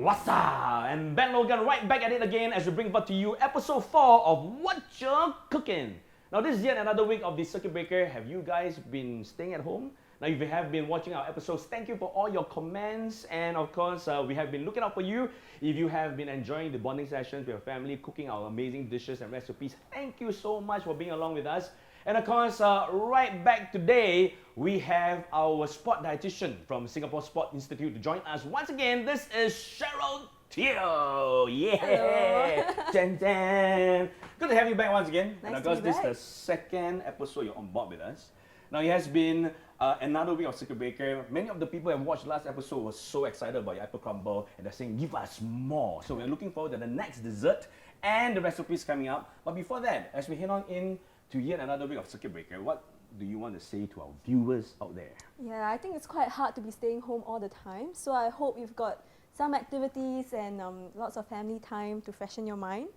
Wot'cha! And Ben Logan right back at it again as we bring back to you episode 4 of Wot'cha Cooking. Now this is yet another week of the circuit breaker. Have you guys been staying at home? Now if you have been watching our episodes, thank you for all your comments, and of course we have been looking out for you. If you have been enjoying the bonding sessions with your family, cooking our amazing dishes and recipes, thank you so much for being along with us. And of course, right back today, we have our sport dietitian from Singapore Sport Institute to join us once again. This is Cheryl. Yeah! Jen, Jen. Good to have you back once again. Nice and of course, to be this is back. the second episode you're on board with us. Now, it has been another week of circuit breaker. Many of the people who have watched the last episode were so excited about your apple crumble and they're saying, give us more. So we're looking forward to the next dessert and the recipes coming up. But before that, as we head on in to yet another week of circuit breaker, what do you want to say to our viewers out there? Yeah, I think it's quite hard to be staying home all the time. So I hope you've got some activities and lots of family time to freshen your mind.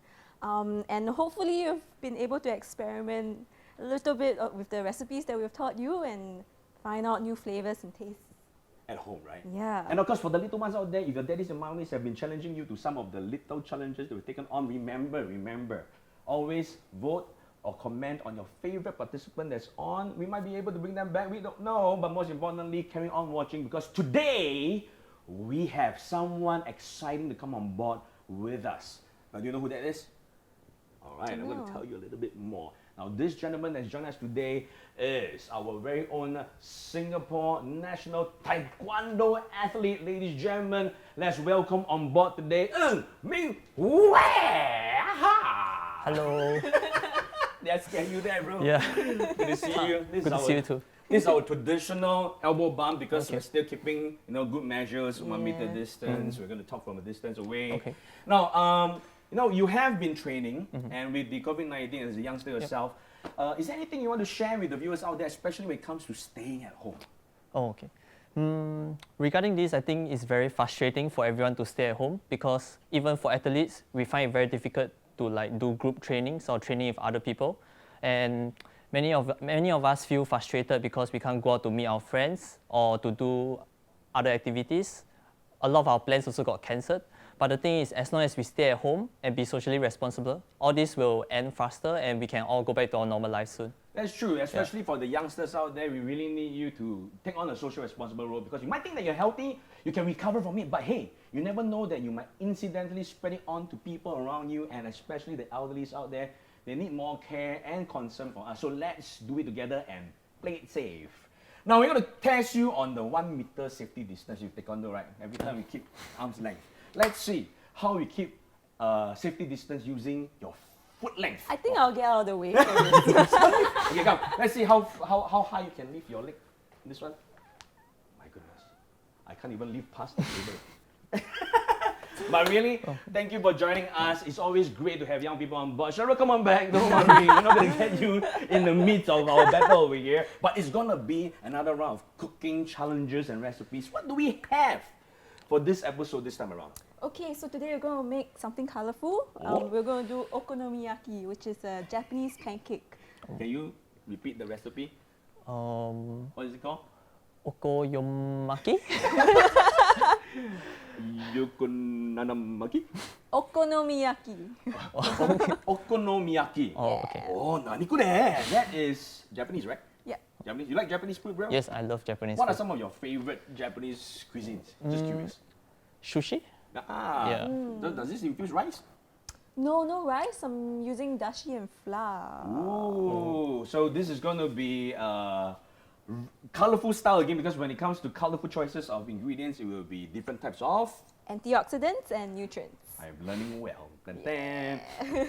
And hopefully you've been able to experiment a little bit with the recipes that we've taught you and find out new flavors and tastes. At home, right? Yeah. And of course, for the little ones out there, if your daddies and mommies have been challenging you to some of the little challenges that we've taken on, remember, always vote or comment on your favorite participant that's on. We might be able to bring them back, we don't know, but most importantly, carry on watching because today, we have someone exciting to come on board with us. Now, do you know who that is? All right, I'm going to tell you a little bit more. Now, this gentleman that's joined us today is our very own Singapore national Taekwondo athlete. Ladies and gentlemen, let's welcome on board today, Ng Ming Wei! Hello. Did I scare you there, bro? Yeah. Good to see you. Good to see you too. This is our traditional elbow bump because we're still keeping good measures, 1 meter distance. We're going to talk from a distance away. Okay. Now, you have been training, and with the COVID-19 as a youngster yourself, is there anything you want to share with the viewers out there, especially when it comes to staying at home? Oh, okay. Regarding this, I think it's very frustrating for everyone to stay at home because even for athletes, we find it very difficult to do group trainings or training with other people, and many of us feel frustrated because we can't go out to meet our friends or to do other activities. A lot of our plans also got cancelled. But the thing is, as long as we stay at home and be socially responsible, all this will end faster and we can all go back to our normal life soon. That's true, especially for the youngsters out there. We really need you to take on a social responsible role because you might think that you're healthy, you can recover from it, but hey, you never know that you might incidentally spread it on to people around you, and especially the elderly out there. They need more care and concern from us. So let's do it together and play it safe. Now we're going to test you on the 1 meter safety distance with Taekwondo, right? Every time we keep arm's length. Let's see how we keep safety distance using your foot length. I think I'll get out of the way. Okay, come. Let's see how high you can lift your leg. This one. My goodness. I can't even lift past the table. But really, thank you for joining us. It's always great to have young people on board. Cheryl, come on back. Don't worry. We're not going to get you in the midst of our battle over here. But it's going to be another round of cooking challenges and recipes. What do we have for this episode this time around? Okay, so today we're going to make something colorful. We're going to do Okonomiyaki, which is a Japanese pancake. Can you repeat the recipe? What is it called? Okonomiyaki? Yokonanamaki? Okonomiyaki. Okonomiyaki. Oh, okay. Oh, nani ko ne? That is Japanese, right? Yeah. Japanese. You like Japanese food, bro? Yes, I love Japanese What are food. some of your favorite Japanese cuisines? Just curious. Sushi? Yeah. Does this infuse rice? No rice. I'm using dashi and flour. Oh, so this is going to be colorful style again because when it comes to colorful choices of ingredients, it will be different types of. Antioxidants and nutrients. I'm learning well.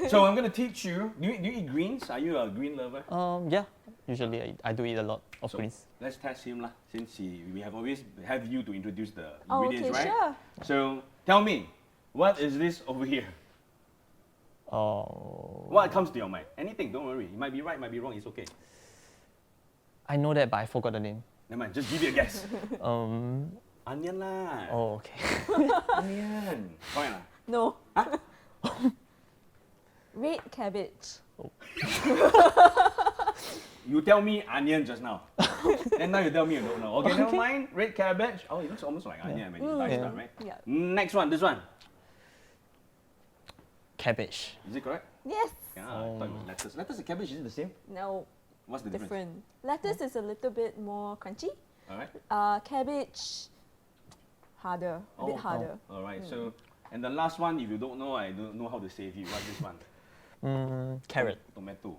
So I'm going to teach you. Do you eat greens? Are you a green lover? Yeah. Usually I do eat a lot of greens. Let's test him lah, since we have always have you to introduce the Oh, ingredients, okay, right? sure. So tell me, what is this over here? What comes to your mind? Anything, don't worry. It might be right, might be wrong, it's okay. I know that, but I forgot the name. Never mind, just give it a guess. Um. Onion lah. Oh, okay. Onion. Correct lah. No. Huh? Red cabbage. You tell me onion just now. And now you tell me you don't know. Okay, never mind. Red cabbage. Oh, it looks almost like onion when you dice it up, right? Yeah. Next one, this one. Cabbage. Is it correct? Yes. Yeah, I thought it was lettuce. Lettuce and cabbage, is it the same? No, What's the difference? different. Lettuce is a little bit more crunchy. Alright. Cabbage, harder, a bit harder. Alright, so, and the last one, if you don't know, I don't know how to save you. What's this one? Carrot. Tomato.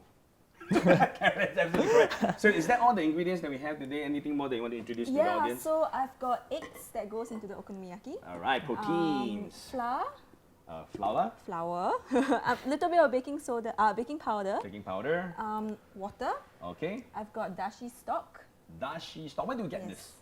Carrot, absolutely correct. So is that all the ingredients that we have today? Anything more that you want to introduce to the Yeah, audience? so I've got eggs that goes into the okonomiyaki. Alright, proteins. Flour, Flour, a little bit of baking soda, baking powder, baking powder. water. Okay. I've got dashi stock. Dashi stock. Where do we get Yes. this?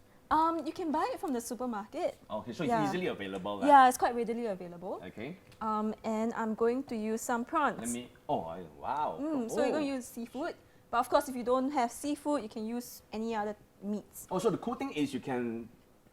You can buy it from the supermarket. Okay, so it's Yeah. easily available. Right? Yeah, it's quite readily available. Okay. And I'm going to use some prawns. Let me. Oh, wow. So you're going to use seafood. But of course, if you don't have seafood, you can use any other meats. Oh, so the cool thing is you can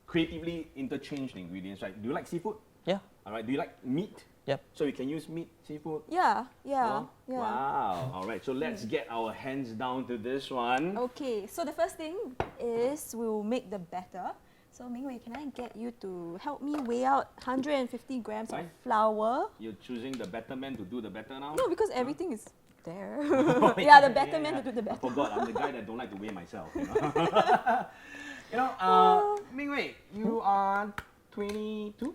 creatively interchange the ingredients, right? Do you like seafood? Yeah. All right. Do you like meat? Yep. So you can use meat, seafood. Yeah, Oh, yeah. Wow. All right. So let's get our hands down to this one. Okay, so the first thing is we'll make the batter. So Ming Wei, can I get you to help me weigh out 150 grams Why? of flour? You're choosing the better man to do the better now? No, because everything is there. Oh, yeah, the better man to do the I better. forgot. I'm the guy that don't like to weigh myself. Ming Wei, you are 22?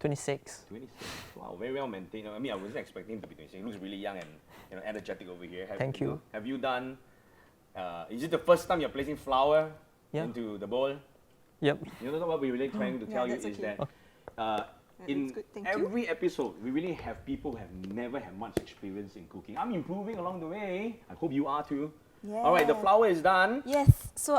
26. 26. Wow, very well maintained. I mean, I wasn't expecting him to be 26. He looks really young and energetic over here. Thank you. Have you done? Is it the first time you're placing flour Yeah. into the bowl? Yep. You know what we're really trying to Yeah, tell you that's is okay. that in that's good, thank you. every episode, we really have people who have never had much experience in cooking. I'm improving along the way. I hope you are too. All right, the Yeah. flour is done. Yes, so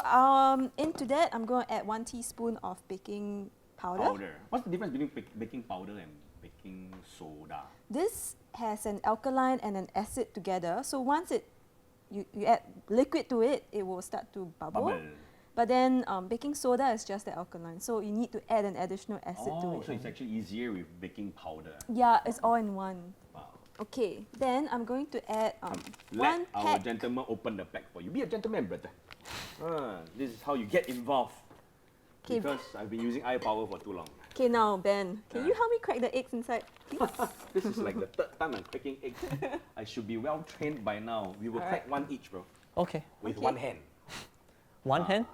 into that, I'm going to add 1 teaspoon of baking powder. What's the difference between baking powder and baking soda? This has an alkaline and an acid together. So once you add liquid to it, it will start to bubble. But then baking soda is just the alkaline. So you need to add an additional acid to Oh, it. so it's actually easier with baking powder. Yeah, it's all in one. Wow. Okay, then I'm going to add Let 1 our pack. gentleman open the pack for you. Be a gentleman, brother. This is how you get involved. Okay. Because I've been using eye power for too long. Okay, now Ben, can you help me crack the eggs inside, please? This is like the third time I'm cracking eggs. I should be well trained by now. We will crack one each, bro. Okay. With Okay. one hand. One hand?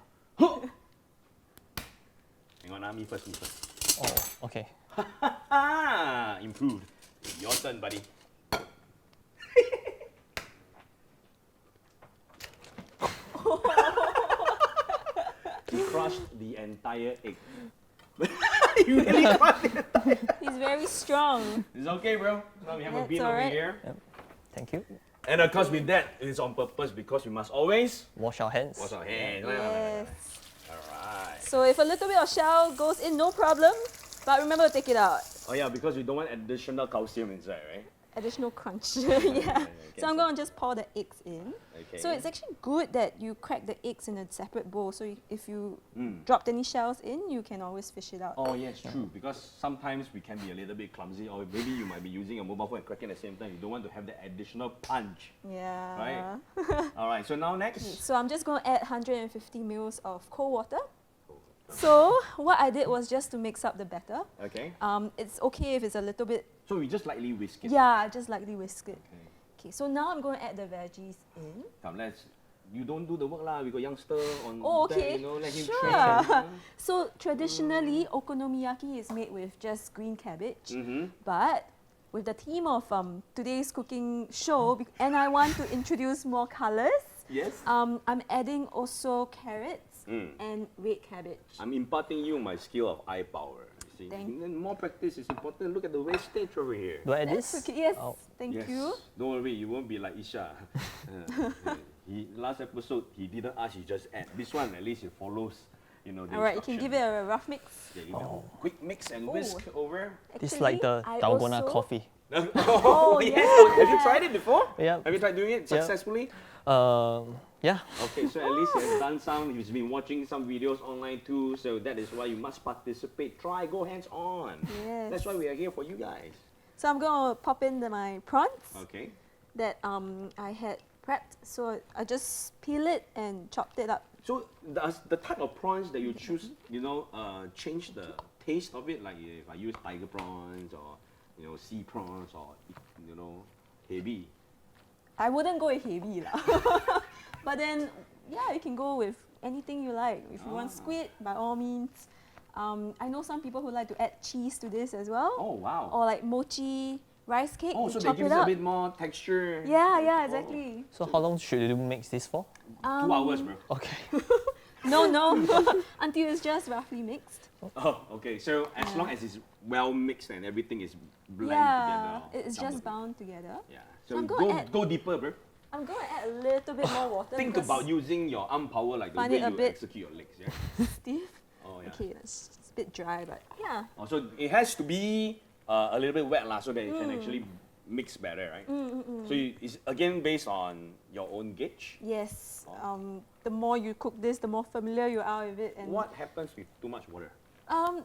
Hang on, me first. Oh, okay. Improved. Your turn, buddy. He crushed the entire egg. You really crushed it. He's very strong. It's okay, bro. Now we have a That's bin over alright. here. Thank you. And of course, with that, it's on purpose because we must always Wash our hands. wash our hands. Yes. Alright. So if a little bit of shell goes in, no problem. But remember to take it out. Oh yeah, because we don't want additional calcium inside, right? Additional crunch. yeah. So I'm going to just pour the eggs in. Okay. So it's actually good that you crack the eggs in a separate bowl. So if you Mm. dropped any shells in, you can always fish it out. Oh yes, true. Because sometimes we can be a little bit clumsy, or maybe you might be using a mobile phone and cracking at the same time. You don't want to have the additional punch. Yeah. Right. All right. So now next. So I'm just going to add 150 mils of cold water. So what I did was just to mix up the batter. Okay. It's okay if it's a little bit, So we just lightly whisk it. yeah, just lightly whisk it. Okay. Okay, so now I'm going to add the veggies in. Come, let's. You don't do the work lah. We got youngster on Oh, there, okay. you know, let him Sure. train. So traditionally, okonomiyaki is made with just green cabbage. Mm-hmm. But with the theme of today's cooking show, and I want to introduce more colors, Yes. I'm adding also carrots Mm. and red cabbage. I'm imparting you my skill of eye power. You see, Thank- And then more practice is important. Look at the wastage over here. Do I add That's this? okay. Yes, Oh. thank Yes. you. Don't worry, you won't be like Isha. Last episode, he didn't ask, he just add. This one, at least, it follows, the All right, you can give it a rough mix. Yeah, give it a quick mix and whisk over. This is like the I dalgona also- coffee. Oh, yes. yeah. Have you tried it before? Yeah. Have you tried doing it Yeah. successfully? Yeah. Okay, so at least he has done some. He's been watching some videos online too. So that is why you must participate. Try, go hands on. Yes. That's why we are here for you guys. So I'm going to pop in my prawns Okay. that I had prepped. So I just peel it and chopped it up. So does the type of prawns that you choose, change the taste of it? Like if I use tiger prawns or sea prawns or heavy. I wouldn't go with heavy lah. But then, yeah, you can go with anything you like. If you want squid, by all means. I know some people who like to add cheese to this as well. Oh wow. Or like mochi rice cake. Oh, you so they chop give it us a up. bit more texture. Yeah, exactly. So how long should you mix this for? 2 hours, bro. Okay. No, until it's just roughly mixed. Oh, okay. So as long as it's well mixed and everything is blended Yeah, together. it's just bound together. Yeah. So So I'm gonna go deeper, bro. I'm gonna add a little bit more water. Think because about using your arm power like the find way it a you bit- execute your legs. Yeah. stiff. Oh yeah. Okay, it's a bit dry, but yeah. Oh, so it has to be a little bit wet lah, so that it can actually mix better, right? So it's again based on your own gauge. Yes. The more you cook this, the more familiar you are with it, and What happens with too much water?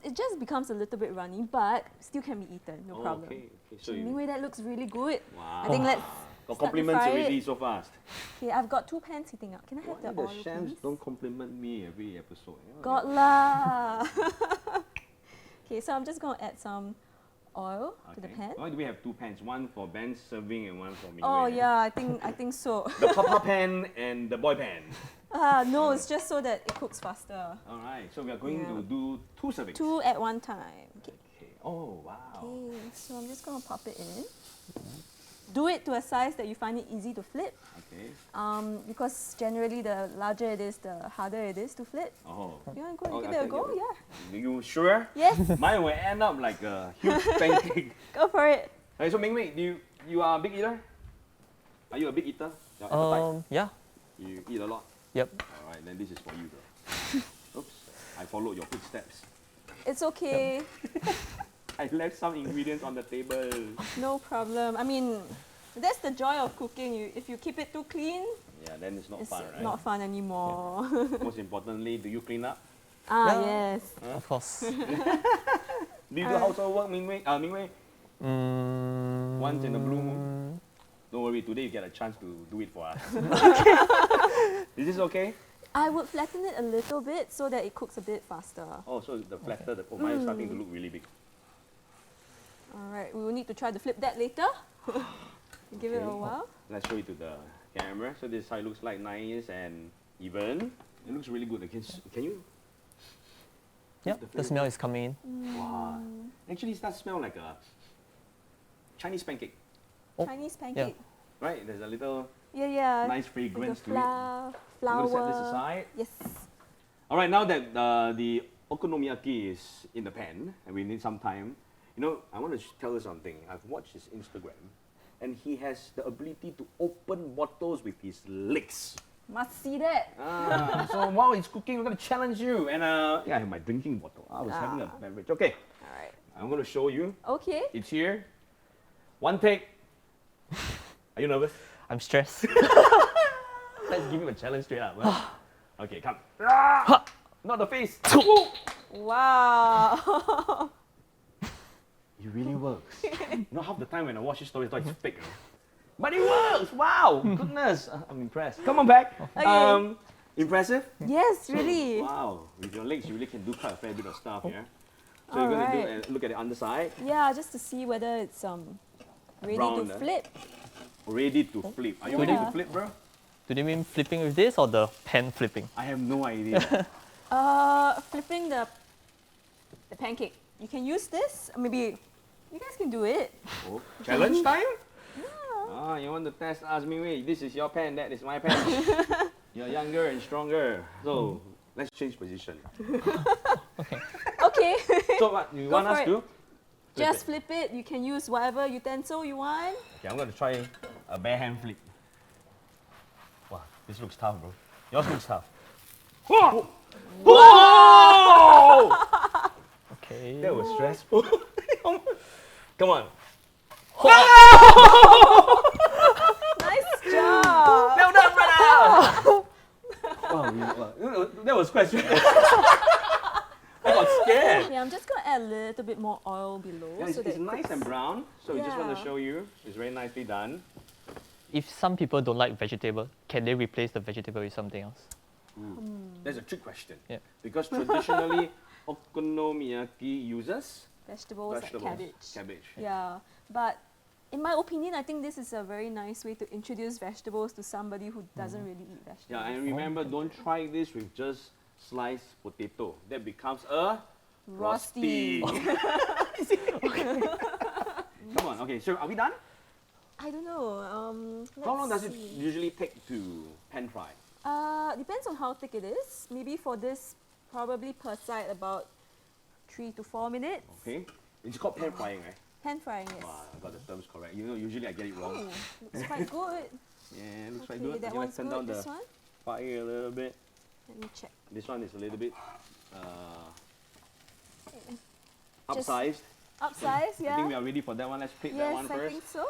it just becomes a little bit runny, but still can be eaten, no problem. Okay. So Ming Wei, that looks really good. wow. I think let's Got start to compliments fry already it. so fast. Okay, I've got 2 pans heating up. Can I have Why the the oil, chefs please? don't compliment me every episode? Got lah. Okay, so I'm just gonna add some oil to the pan. Why do we have 2 pans? One for Ben serving and one for me. Oh yeah, I think so. The papa pan and the boy pan. No, it's just so that it cooks faster. All right. So we are going Yeah. to do 2 servings. 2 at one time. Okay. Okay. Oh wow. Okay, so I'm just gonna pop it in. Do it to a size that you find it easy to flip. Okay. Because generally the larger it is, the harder it is to flip. Oh. You want to go and give I it a can go? give it. Yeah. You sure? Yes, Mine will end up like a huge pancake. go for it. Hey, so Ming Wei, you are a big eater? Are you a big eater? Your appetite? Yeah. You eat a lot? Yep. All right, then this is for you, bro. Oops, I followed your footsteps. It's okay. I left some ingredients on the table. No problem. I mean, that's the joy of cooking. If you keep it too clean, Yeah, then it's not it's fun, right? not fun anymore. Most importantly, do you clean up? Yes. Of course. Do you do household work, Ming Wei? Ming Wei? Once in a blue moon? Don't worry, today you get a chance to do it for us. Is this okay? I would flatten it a little bit so that it cooks a bit faster. Oh, so the flatter, mine is starting to look really big. All right, we will need to try to flip that later. Give it a Okay. while. Let's show it to the camera. So this side looks like nice and even. It looks really good. Can you? Yep. The smell is coming in. Wow. Actually, it starts to smell like a Chinese pancake, Oh, Chinese pancake. right? There's a little Yeah. nice With fragrance the to it. flour. I'm going to set this aside. Yes. All right, now that the okonomiyaki is in the pan and we need some time, I want to tell you something. I've watched his Instagram and he has the ability to open bottles with his legs. Must see that. So while he's cooking, we're going to challenge you. And I have my drinking bottle. I was having a beverage. Okay, All right. I'm going to show you. Okay. It's here. One take. Are you nervous? I'm stressed. Let's give him a challenge straight up. Okay, come. Not the face. Wow. It really works. Half the time when I watch this story, I thought it's fake. But it works! Wow! Goodness! I'm impressed. Come on back. Okay. Impressive? Yes, really. Wow. With your legs, you really can do quite a fair bit of stuff, yeah? So you're going to Alright. look at the underside. Yeah, just to see whether it's ready Brown, to eh? flip. Ready to flip. Are you ready to flip, bro? Do they mean flipping with this or the pan flipping? I have no idea. Flipping the pancake. You can use this. Maybe you guys can do it. Oh, challenge time? Yeah. You want to test us, Ming Wei? This is your pen, that is my pen. You're younger and stronger. So, let's change position. Okay. So what, you Go want for us it. to? Just flip it. You can use whatever utensil you want. Okay, I'm going to try a bare hand flip. Wow, this looks tough, bro. Yours looks tough. Whoa! Whoa! Okay. That was stressful. Come on. Nice job. Well done, brother! Wow, that was quite stressful. I got scared. Yeah, I'm just gonna add a little bit more oil below. Yeah, so that it's it nice cooks. and brown, so we just want to Yeah. show you. It's very nicely done. if some people don't like vegetable, can they replace the vegetable with something else? That's a trick question. Yeah. Because traditionally, okonomiyaki uses Vegetables, like cabbage. Cabbage. Yeah, but in my opinion, I think this is a very nice way to introduce vegetables to somebody who doesn't really eat vegetables. Yeah, and remember, don't try this with just sliced potato. That becomes a Rosti. Come on, okay, so are we done? I don't know. How long does let's it see. usually take to pan fry? Depends on how thick it is. Maybe for this, probably per side about 3 to 4 minutes. Okay, it's called pan frying, right? Pan frying, yes. Wow, I got the terms correct. You know, usually I get it wrong. Oh, looks quite good. Yeah, looks quite Okay, good. that I'm gonna one's turn good. down This the one, fire a little bit. let me check. This one is a little bit Just upsized. Upsize, yeah. I think we are ready for that one. Let's pick that Yes, one I first. think so.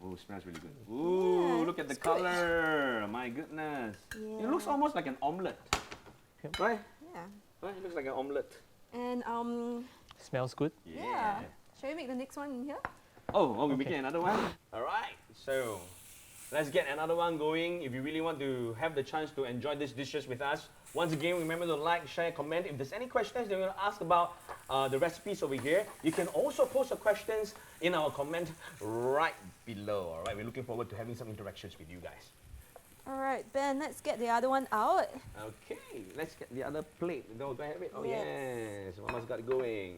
Oh, smells really good. Ooh, Yeah, look at the it's good. color. My goodness. It looks Yeah. almost like an omelette. Right? Yeah. Right? It looks like an omelette. And Smells good. yeah. Shall we make the next one in here? Oh, we're Okay. making another one? Alright, so let's get another one going. If you really want to have the chance to enjoy these dishes with us, once again, remember to like, share, comment. If there's any questions that you want to ask about the recipes over here, you can also post your questions in our comment right below. Alright, we're looking forward to having some interactions with you guys. All right, Ben, let's get the other one out. Okay, let's get the other plate. No, do I have it? Oh, Yes. yes. Mama's got it going.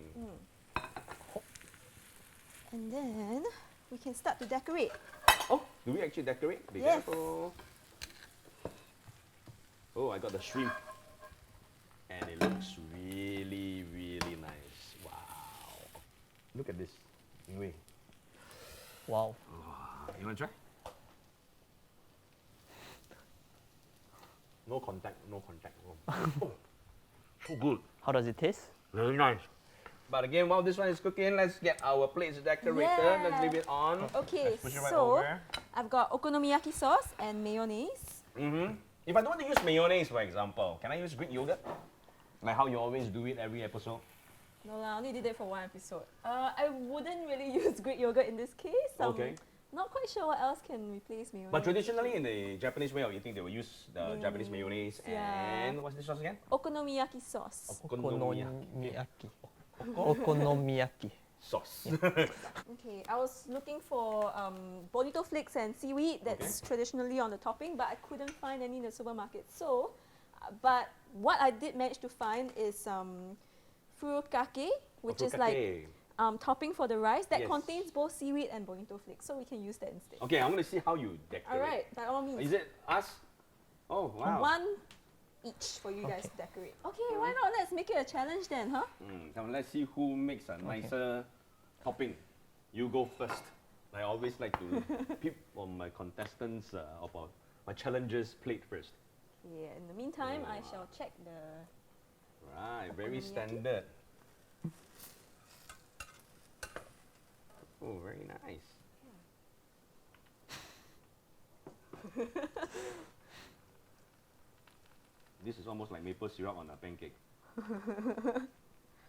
And then we can start to decorate. Oh, do we actually decorate? Be Yes. careful. Oh, I got the shrimp. And it looks really, really nice. Wow. Look at this. Ng Wei. Wow. You want to try? No contact, no contact. Oh, so good. How does it taste? Very nice. But again, while this one is cooking, let's get our plates decorated. Yeah. Let's leave it on. Okay, Push it right so over. I've got okonomiyaki sauce and mayonnaise. If I don't want to use mayonnaise, for example, can I use Greek yogurt? Like how you always do it every episode? No, I only did it for one episode. I wouldn't really use Greek yogurt in this case. Okay. Not quite sure what else can replace mayonnaise. But traditionally, in the Japanese way of eating, they will use the Japanese mayonnaise yeah. and what's this sauce again? Okonomiyaki sauce. Okonomiyaki. Okonomiyaki. Sauce. Okay, I was looking for bonito flakes and seaweed that's traditionally on the topping, but I couldn't find any in the supermarket. So, but what I did manage to find is furikake, which is like topping for the rice that Yes. contains both seaweed and bonito flakes. So we can use that instead. Okay, I'm going to see how you decorate. All right, by all means. Is it us? Oh, wow. One each for you guys to decorate. Okay, why not? Let's make it a challenge then, huh? Come on, let's see who makes a nicer topping. You go first. I always like to peep on my contestants of my challengers' plate first. Yeah, in the meantime, I shall check the... Right, very Okonomiyaki. standard. Oh, very nice. This is almost like maple syrup on a pancake.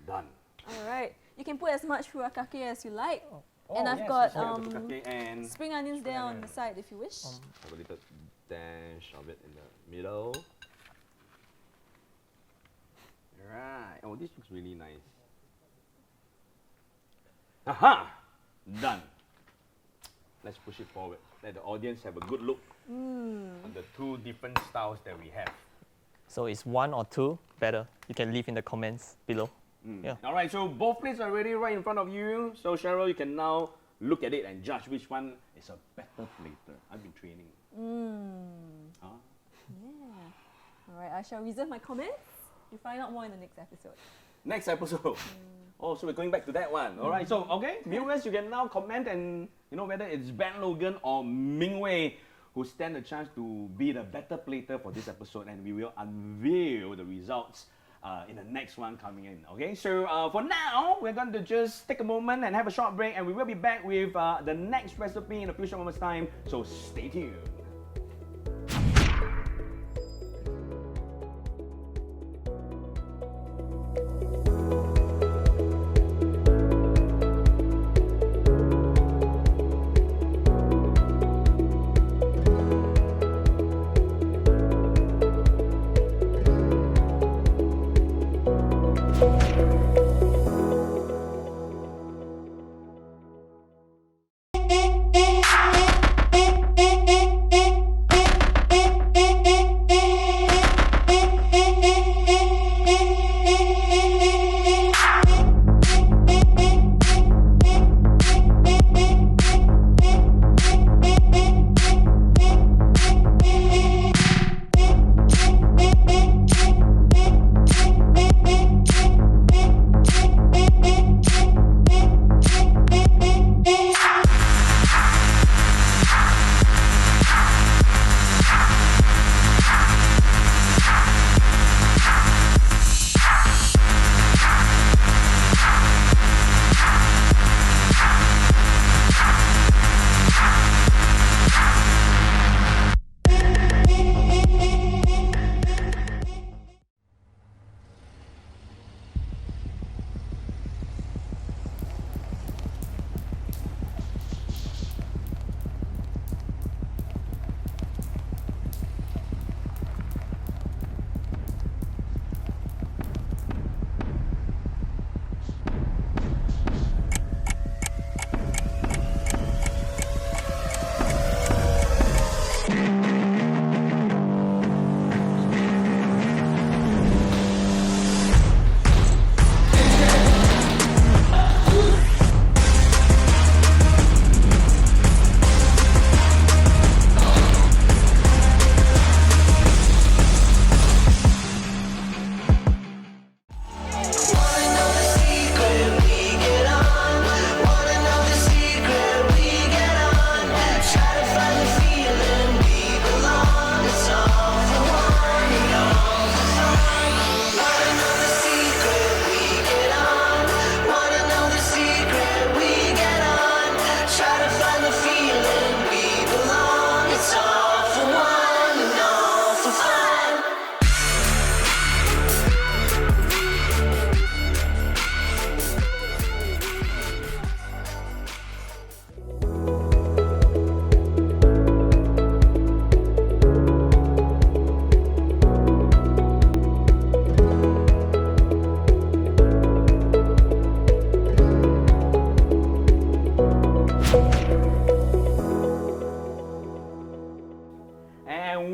Done. All right, you can put as much furikake as you like. Oh, And I've yes, got, let's get the furikake and Spring onions there on the onions. side if you wish. have a little dash of it in the middle. Right. Oh, this looks really nice. Aha! Done. Let's push it forward. Let the audience have a good look on the two different styles that we have. So is one or two better? You can leave in the comments below. Yeah. All right, so both plates are ready right in front of you. So Cheryl, you can now look at it and judge which one is a better plater. I've been training. Huh? Yeah. All right, I shall reserve my comments. You find out more in the next episode. Next episode. Oh, so we're going back to that one. All right, so okay, viewers, you can now comment and you know whether it's Ben Logan or Ming Wei who stand a chance to be the better plater for this episode, and we will unveil the results in the next one coming in. Okay, so for now, we're going to just take a moment and have a short break, and we will be back with the next recipe in a few short moments' time. So stay tuned.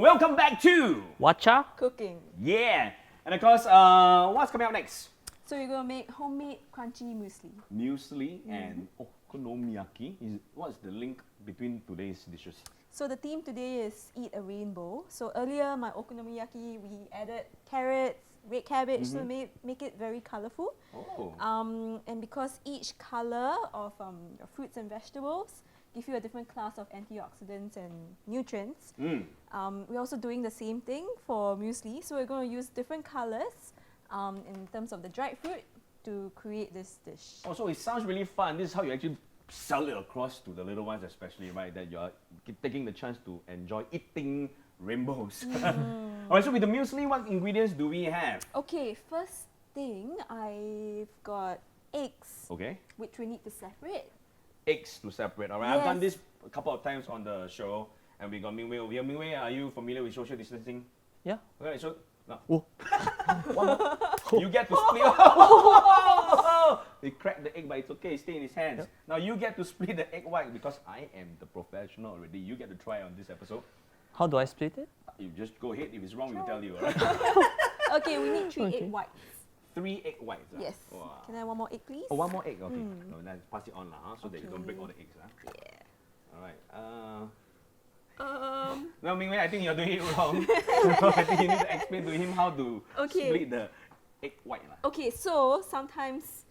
Welcome back to Wot'cha? Cooking. Yeah, and of course, what's coming up next? So you're gonna make homemade crunchy muesli. Muesli and okonomiyaki. What's the link between today's dishes? So the theme today is eat a rainbow. So earlier my okonomiyaki we added carrots, red cabbage to make it very colorful. Oh. And because each color of your fruits and vegetables give you a different class of antioxidants and nutrients, we're also doing the same thing for muesli. So we're going to use different colors in terms of the dried fruit to create this dish. Oh, so it sounds really fun. This is how you actually sell it across to the little ones, especially, right? That you're taking the chance to enjoy eating rainbows. All right, so with the muesli, what ingredients do we have? Okay, first thing, I've got eggs, Okay, which we need to separate. eggs to separate. All right, I've done Yes. this a couple of times on the show, and we got Ming Wei over here. Ming Wei, are you familiar with social distancing? Yeah. Okay, so now, Oh. one more. You get to split. He cracked the egg, but it's okay. It stays in his hands. Yep. Now you get to split the egg white because I am the professional already. You get to try on this episode. How do I split it? You just go ahead. If it's wrong, we'll tell you. All right? Okay, we need 3 Okay. egg whites. 3 egg whites. Yes. Wow. Can I have one more egg, please? Oh, one more egg. Okay. No, then pass it on lah, so that you don't break Okay. all the eggs. Yeah. All right. No, Ming Wei, I think you're doing it wrong. I think you need to explain to him how to Okay. split the egg white lah. Okay, so sometimes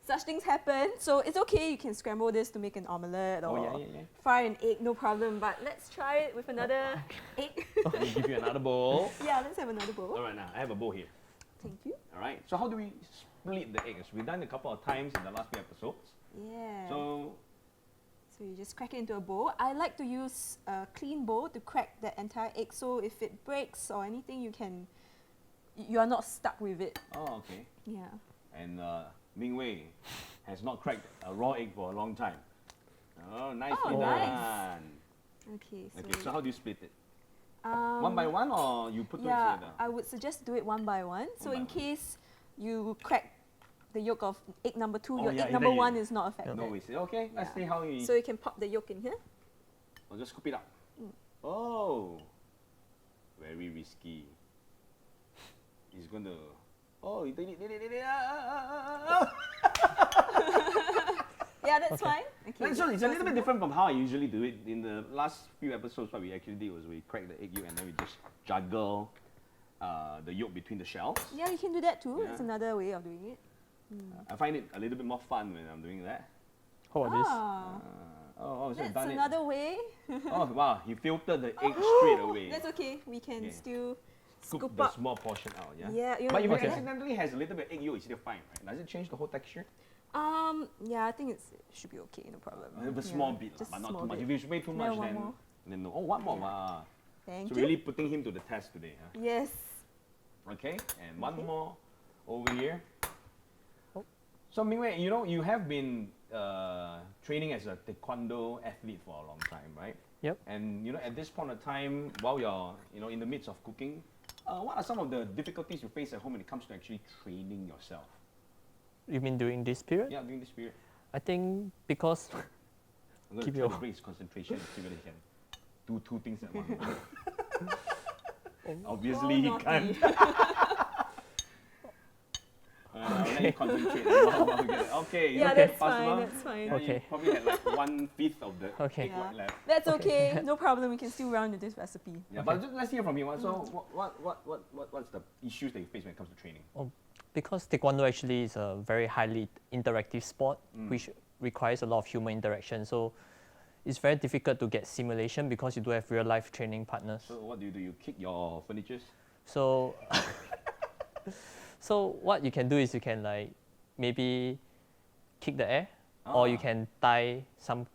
such things happen. So it's okay, you can scramble this to make an omelette or Oh, yeah. fry an egg, no problem. But let's try it with another egg. Let me give you another bowl. Yeah, let's have another bowl. All right, now I have a bowl here. Thank you. All right. So how do we split the eggs? We've done it a couple of times in the last few episodes. Yeah. So So you just crack it into a bowl. I like to use a clean bowl to crack the entire egg. So if it breaks or anything, you are not stuck with it. oh, okay. Yeah. And Ming Wei has not cracked a raw egg for a long time. Oh, nicely Oh, done. nice. Okay. So, Okay. So how do you split it? One by one, or you put two yeah, together? I would suggest do it one by one. So One by in one. case you crack the yolk of egg number 2. Oh, Your yeah, egg either number you- 1 is not affected. No, it's okay. Let's Yeah. see how he. So you can pop the yolk in here. I'll just scoop it up. Oh, very risky. He's gonna. Oh, he did it. Yeah, that's fine. Okay. So it's a little bit different from how I usually do it. In the last few episodes, what we actually did was we crack the egg yolk and then we just juggle the yolk between the shells. Yeah, you can do that too. Yeah. It's another way of doing it. I find it a little bit more fun when I'm doing that. How about this? Ah, So that's done another way. it. Oh wow, he filtered the egg straight away. That's okay. We can Okay. still Scoop scoop the up. small portion out, yeah? Yeah, you But if know, it Okay. accidentally has a little bit of egg yolk, it's still fine, right? Does it change the whole texture? Yeah, I think it should be okay. No problem. A small bit, just but not small too much. bit. If it's way too No, much, one then, more. then no. Oh, one more. Wow. Thank So you. really putting him to the test today, huh? Yes. Okay, and Okay. one more over here. Oh. So Ming Wei, you know, you have been training as a Taekwondo athlete for a long time, right? Yep. And you know, at this point of time, while you're in the midst of cooking, what are some of the difficulties you face at home when it comes to actually training yourself? You mean during this period? Yeah, during this period. I think because I'm going Keep to try your- to break his concentration and see whether he can do two things at one moment. Obviously, he naughty. can't. I'll let you concentrate. Okay, Yeah, okay, that's fine. possible. That's fine. Yeah, you Okay. probably had like 1/5 of the Okay. egg white left. That's Okay. okay. No problem. We can still run with this recipe. Yeah, but just, let's hear from you. So, what's the issues that you face when it comes to training? because Taekwondo actually is a very highly interactive sport, Mm. which requires a lot of human interaction. So it's very difficult to get simulation because you do have real life training partners. So, what do? You kick your furnitures? So, so what you can do is you can like maybe kick the air, or you Ah. can tie some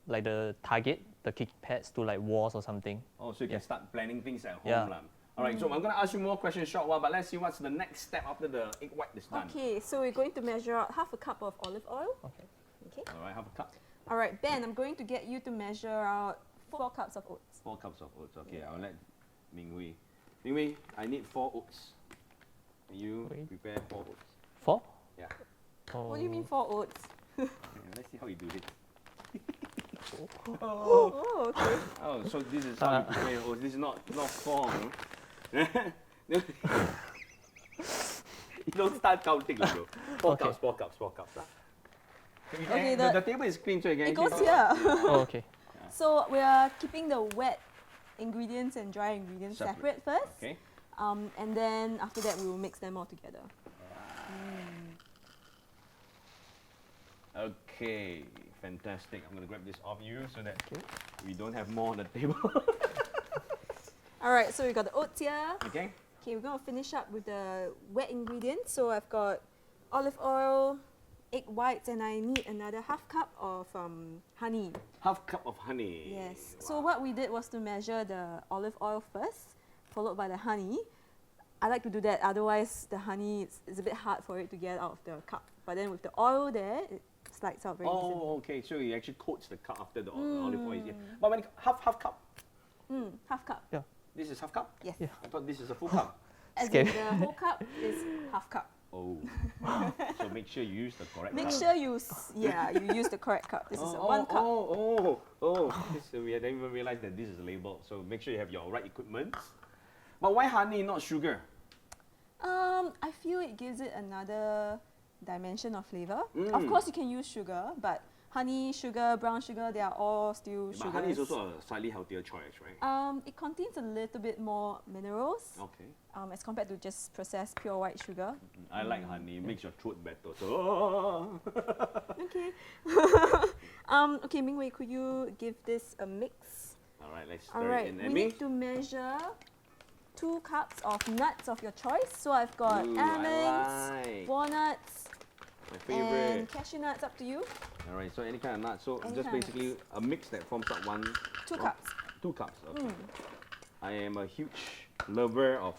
like the target, the kick pads to like walls or something. Oh, so you can Yeah. start planning things at home. Yeah. Lah. All right, so I'm going to ask you more questions in a short while, but let's see what's the next step after the egg white is done. Okay, so we're going to measure out half a cup of olive oil. Okay. Okay. All right, have a cup. All right, Ben, I'm going to get you to measure out 4 cups of oats. 4 cups of oats. Okay, I'll let Ming Wei. Ming Wei, I need 4 oats. Can you Wait. prepare 4 oats? 4? Yeah. What do you mean 4 oats? Yeah, let's see how you do it. Oh, okay. Oh, so this is how you prepare oats. This is not 4. You don't start counting, bro. 4 Okay. cups, 4 cups, 4 cups. Okay, the table is clean, so you can It goes actually- here. Oh, okay. So we are keeping the wet ingredients and dry ingredients Separate. separate first. Okay. And then after that, we will mix them all together. Okay, fantastic. I'm gonna grab this off you so that we don't have more on the table. All right, so we got the oats here. Okay. Okay, we're going to finish up with the wet ingredients. So I've got olive oil, egg whites, and I need another half cup of honey. Half cup of honey. Yes. So what we did was to measure the olive oil first, followed by the honey. I like to do that, otherwise the honey is a bit hard for it to get out of the cup. But then with the oil there, it slides out very easily. Oh, okay. So he actually coats the cup after the olive oil is here. But when half cup, Half cup. Yeah. this is half cup. Yes. Yeah. I thought this is a full cup. As Scary. in the whole cup is half cup. Oh. So make sure you use the correct Make cup. sure you you use the correct cup. This is a 1 cup. So we didn't even realize that this is labeled. So make sure you have your right equipment. But why honey, not sugar? I feel it gives it another dimension of flavor. Of Mm. course, you can use sugar, but honey, sugar, brown sugar, they are all still But sugars. honey is also a slightly healthier choice, right? It contains a little bit more minerals Okay. as compared to just processed pure white sugar. I like honey. It makes your throat better. So. Okay. Okay, Ming Wei, could you give this a mix? All right, let's All stir right, it in. we And me? need to measure 2 cups of nuts of your choice. So I've got Ooh, almonds, I like. walnuts, My favorite. and cashew nuts. Up to you. All right, so any kind of nut. So Any just kind of basically a mix that forms up 2 cups. 2 cups. Okay. I am a huge lover of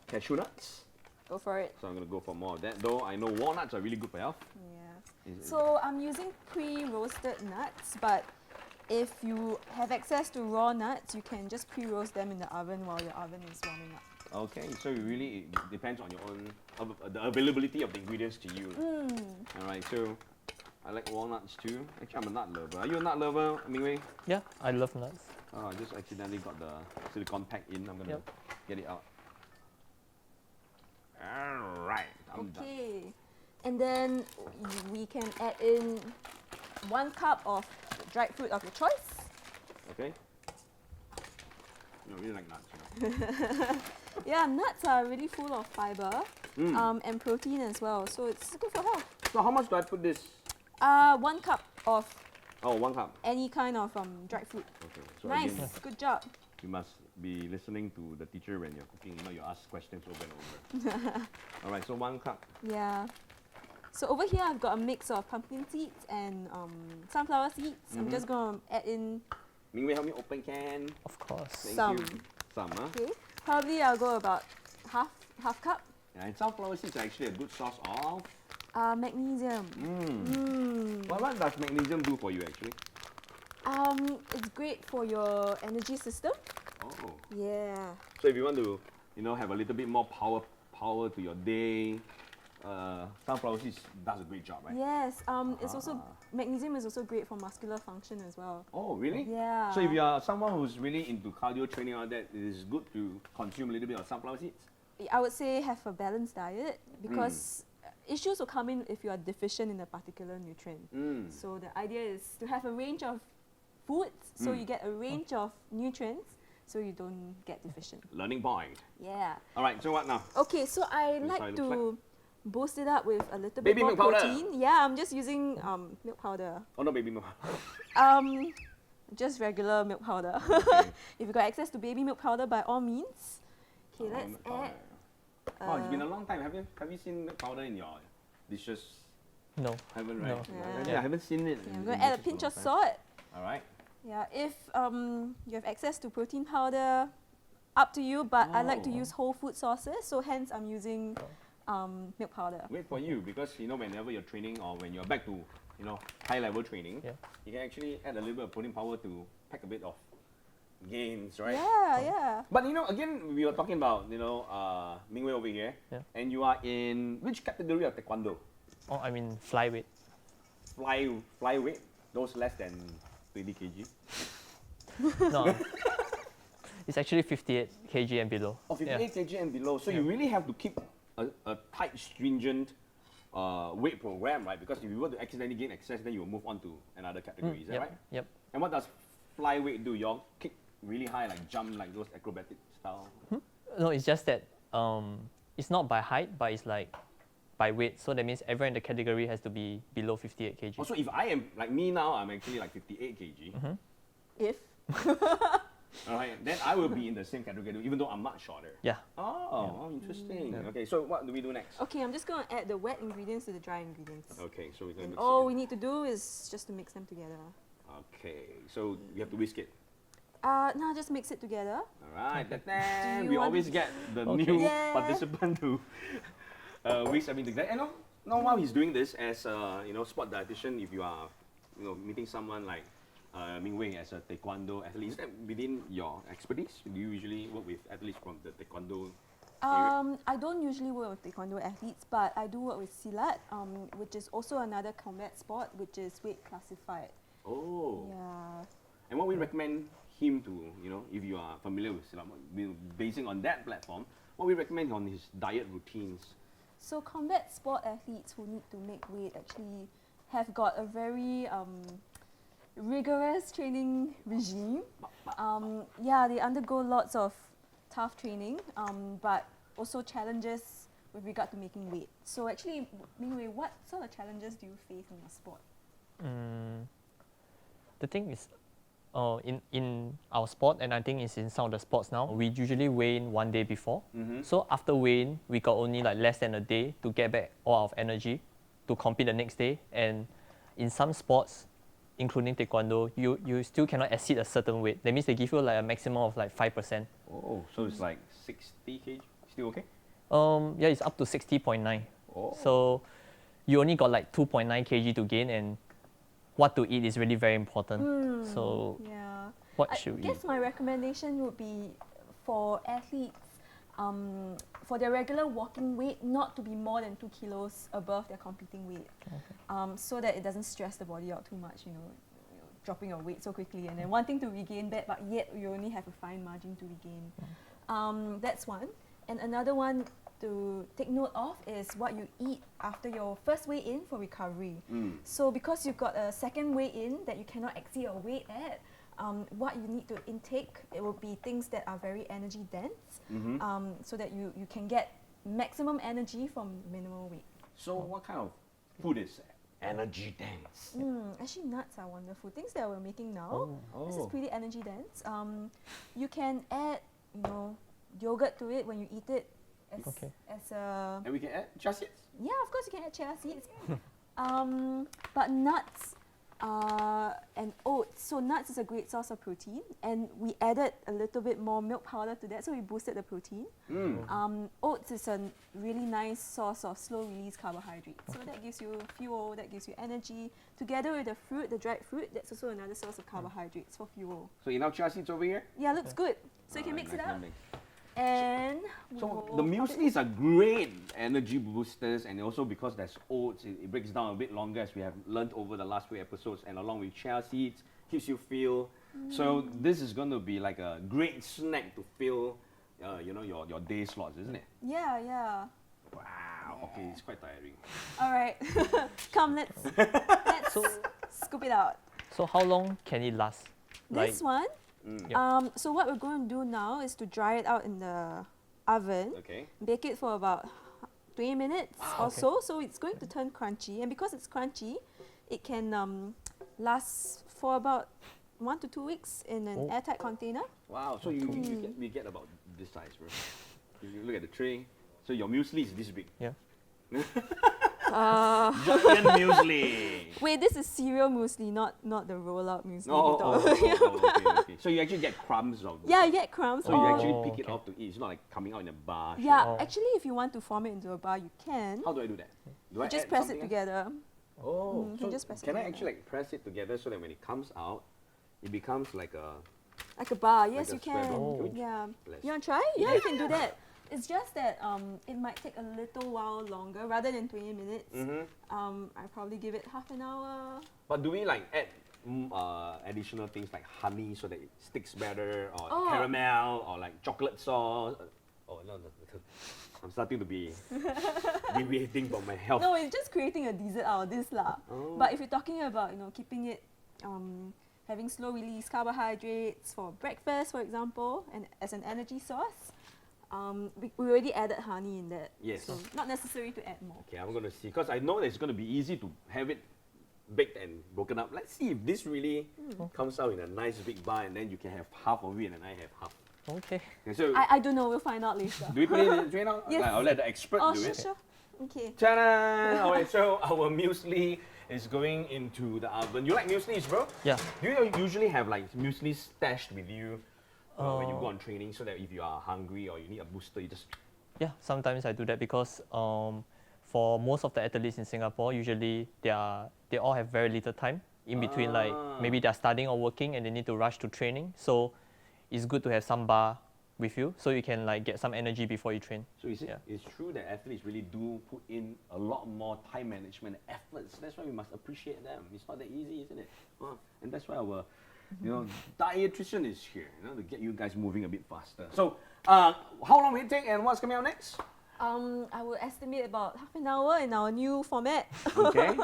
cashew nuts, Go for it. so I'm gonna go for more of that. Though I know walnuts are really good for health. Yeah. Is- So I'm using pre-roasted nuts, but if you have access to raw nuts, you can just pre-roast them in the oven while your oven is warming up. Okay, so it depends on your own, the availability of the ingredients to you. All right, so I like walnuts too. Actually, I'm a nut lover. Are you a nut lover, Ming Wei? Yeah, I love nuts. Oh, I just accidentally got the silicone pack in. I'm gonna get it out. All right, I'm done. Okay, and then we can add in 1 cup of dried fruit of your choice. Okay. I really like nuts. You know. Yeah, nuts are really full of fiber and protein as well, so it's good for health. So how much do I put this? 1 cup of Oh, 1 cup. any kind of dried fruit. Okay. So Nice, again, good job. you must be listening to the teacher when you're cooking. You know, you ask questions over and over. All right. So 1 cup. Yeah. So over here I've got a mix of pumpkin seeds and sunflower seeds. I'm just gonna add in Ming Wei, help me open can. Of course. Thank some. you. Some, huh? Okay. Probably I'll go about half cup. And sunflower seeds are actually a good source of. Magnesium. What does magnesium do for you actually? It's great for your energy system. Oh. Yeah. So if you want to, have a little bit more power to your day, sunflower seeds does a great job, right? Yes. It's also magnesium is also great for muscular function as well. Oh, really? Yeah. So if you are someone who's really into cardio training and all that, it is good to consume a little bit of sunflower seeds? I would say have a balanced diet because issues will come in if you are deficient in a particular nutrient. So the idea is to have a range of foods so you get a range of nutrients so you don't get deficient. Learning point. Yeah. All right, so what now? Okay, so I Inside like looks to boost it up with a little Baby bit more milk powder. protein. Yeah, I'm just using milk powder. Oh, no, baby milk. Just regular milk powder. Okay. If you got access to baby milk powder, by all means. Okay, let's Milk powder. add. Oh, it's been a long time. Have you seen milk powder in your dishes? No. Haven't, right? Yeah. I haven't seen it. Okay, I'm in going to add a dishes for pinch long of time. salt. All right. Yeah, if you have access to protein powder, up to you, but I like to Oh. use whole food sources, so hence I'm using milk powder. Wait for you, because whenever you're training or when you're back to high level training, you can actually add a little bit of protein powder to pack a bit of gains, right? Yeah. But again, we were talking about Ming Wei over here, and you are in which category of Taekwondo? Oh, I mean flyweight. Flyweight, those less than 20 kg. No. It's actually 58 kg and below. Oh, 58 kg and below. So you really have to keep a tight, stringent weight program, right? Because if you were to accidentally gain excess, then you will move on to another category. Is that right? Yep. And what does flyweight do? You all kick really high, like jump like those acrobatic style? No, it's just that it's not by height, but it's like by weight. So that means everyone in the category has to be below 58 kg. Oh, so if I am, like me now, I'm actually like 58 kg. If. All right, then I will be in the same category, even though I'm much shorter. Yeah. Oh, interesting. Okay, so what do we do next? Okay, I'm just going to add the wet ingredients to the dry ingredients. Okay, so we're going to mix All it. we need to do is just to mix them together. Okay, so you have to whisk it. No, just mix it together. All right, Do then you we want- always get the Okay. new Yeah. participant to whisk everything together. And while he's doing this as a sport dietitian, if you are meeting someone like Ming Wei as a Taekwondo athlete, is that within your expertise? Do you usually work with athletes from the Taekwondo area? I don't usually work with Taekwondo athletes, but I do work with Silat, which is also another combat sport, which is weight classified. Oh. Yeah. And what we recommend him to, if you are familiar with Silat, basing on that platform, what we recommend on his diet routines. So combat sport athletes who need to make weight actually have got a very rigorous training regime. Yeah, they undergo lots of tough training, but also challenges with regard to making weight. So actually, Ming Wei, what sort of challenges do you face in your sport? The thing is, in our sport, and I think it's in some of the sports now, we usually weigh in 1 day before. So after weighing, we got only like less than a day to get back all our energy to compete the next day. And in some sports, including Taekwondo, you still cannot exceed a certain weight. That means they give you like a maximum of like 5%. Oh, so it's like 60 kg? Still okay? Yeah, it's up to 60.9. Oh. So you only got like 2.9 kg to gain, and what to eat is really very important. So Yeah. what I should we guess eat? my recommendation would be for athletes, for their regular walking weight not to be more than 2 kilos above their competing weight, so that it doesn't stress the body out too much, dropping your weight so quickly and then wanting to regain that, but yet you only have a fine margin to regain. That's one. And another one to take note of is what you eat after your first weigh-in for recovery. So because you've got a second weigh-in that you cannot exceed your weight at, what you need to intake, it will be things that are very energy dense, so that you can get maximum energy from minimal weight. So what kind of food is energy dense? Actually, nuts are wonderful. Things that we're making now. This is pretty energy dense. You can add, yogurt to it when you eat it as a... And we can add chia seeds? Yeah, of course you can add chia seeds. But nuts and oats. So nuts is a great source of protein, and we added a little bit more milk powder to that, so we boosted the protein. Oats is a really nice source of slow-release carbohydrates. So that gives you fuel, that gives you energy. Together with the fruit, the dried fruit, that's also another source of carbohydrates for fuel. So enough chia seeds over here? Yeah, looks good. So you can mix it up. And so the mueslis are great energy boosters, and also because there's oats, it breaks down a bit longer, as we have learned over the last few episodes, and along with chia seeds, keeps you fuel. So this is going to be like a great snack to fill, your day slots, isn't it? Yeah. Wow. Okay, it's quite tiring. All right, come, let's scoop it out. So how long can it last? This one. Yeah. So what we're going to do now is to dry it out in the oven. Okay. Bake it for about 20 minutes or so. So it's going to turn crunchy, and because it's crunchy, it can last for about 1 to 2 weeks in an airtight container. Wow. So you get about this size, bro. You look at the tray. So your muesli is this big. Yeah. Giant muesli. Wait, this is cereal muesli, not the roll-out muesli. Okay. So you actually get crumbs of. Yeah, you get crumbs. So you actually pick it off to eat. It's not like coming out in a bar. Yeah, actually, if you want to form it into a bar, you can. How do I do that? Do I You just add press something it else? together. Oh, you so can just press it can I together. actually press it together so that when it comes out, it becomes like a. Like a bar, yes, a you square can. bar. Can we Yeah. let's- You want to try? Yeah, you can do that. It's just that it might take a little while longer rather than 20 minutes. I probably give it half an hour. But do we like add additional things like honey so that it sticks better, or caramel, or like chocolate sauce? Oh no, I'm starting to be deviating from my health. No, it's just creating a dessert out of this lah. But if you're talking about keeping it having slow release carbohydrates for breakfast, for example, and as an energy source, we already added honey in that. Yes. So not necessary to add more. Okay, I'm going to see, because I know that it's going to be easy to have it baked and broken up. Let's see if this really comes out in a nice big bar, and then you can have half of it and I have half. Okay. Okay, so I don't know, we'll find out later. do we put it in the tray now? Yes. I'll let the expert do Sure, it. sure. Okay. Ta-da! Alright, so our muesli is going into the oven. You like mueslis, bro? Yeah. Do you usually have like muesli stashed with you when you go on training, so that if you are hungry or you need a booster, you just... Yeah, sometimes I do that because for most of the athletes in Singapore, usually they all have very little time in between, like maybe they're studying or working and they need to rush to training. So it's good to have some bar with you so you can like get some energy before you train. So it's true that athletes really do put in a lot more time management efforts. That's why we must appreciate them. It's not that easy, isn't it? And that's why our dietitian is here, to get you guys moving a bit faster. So how long will it take, and what's coming out next? I would estimate about half an hour in our new format. Okay.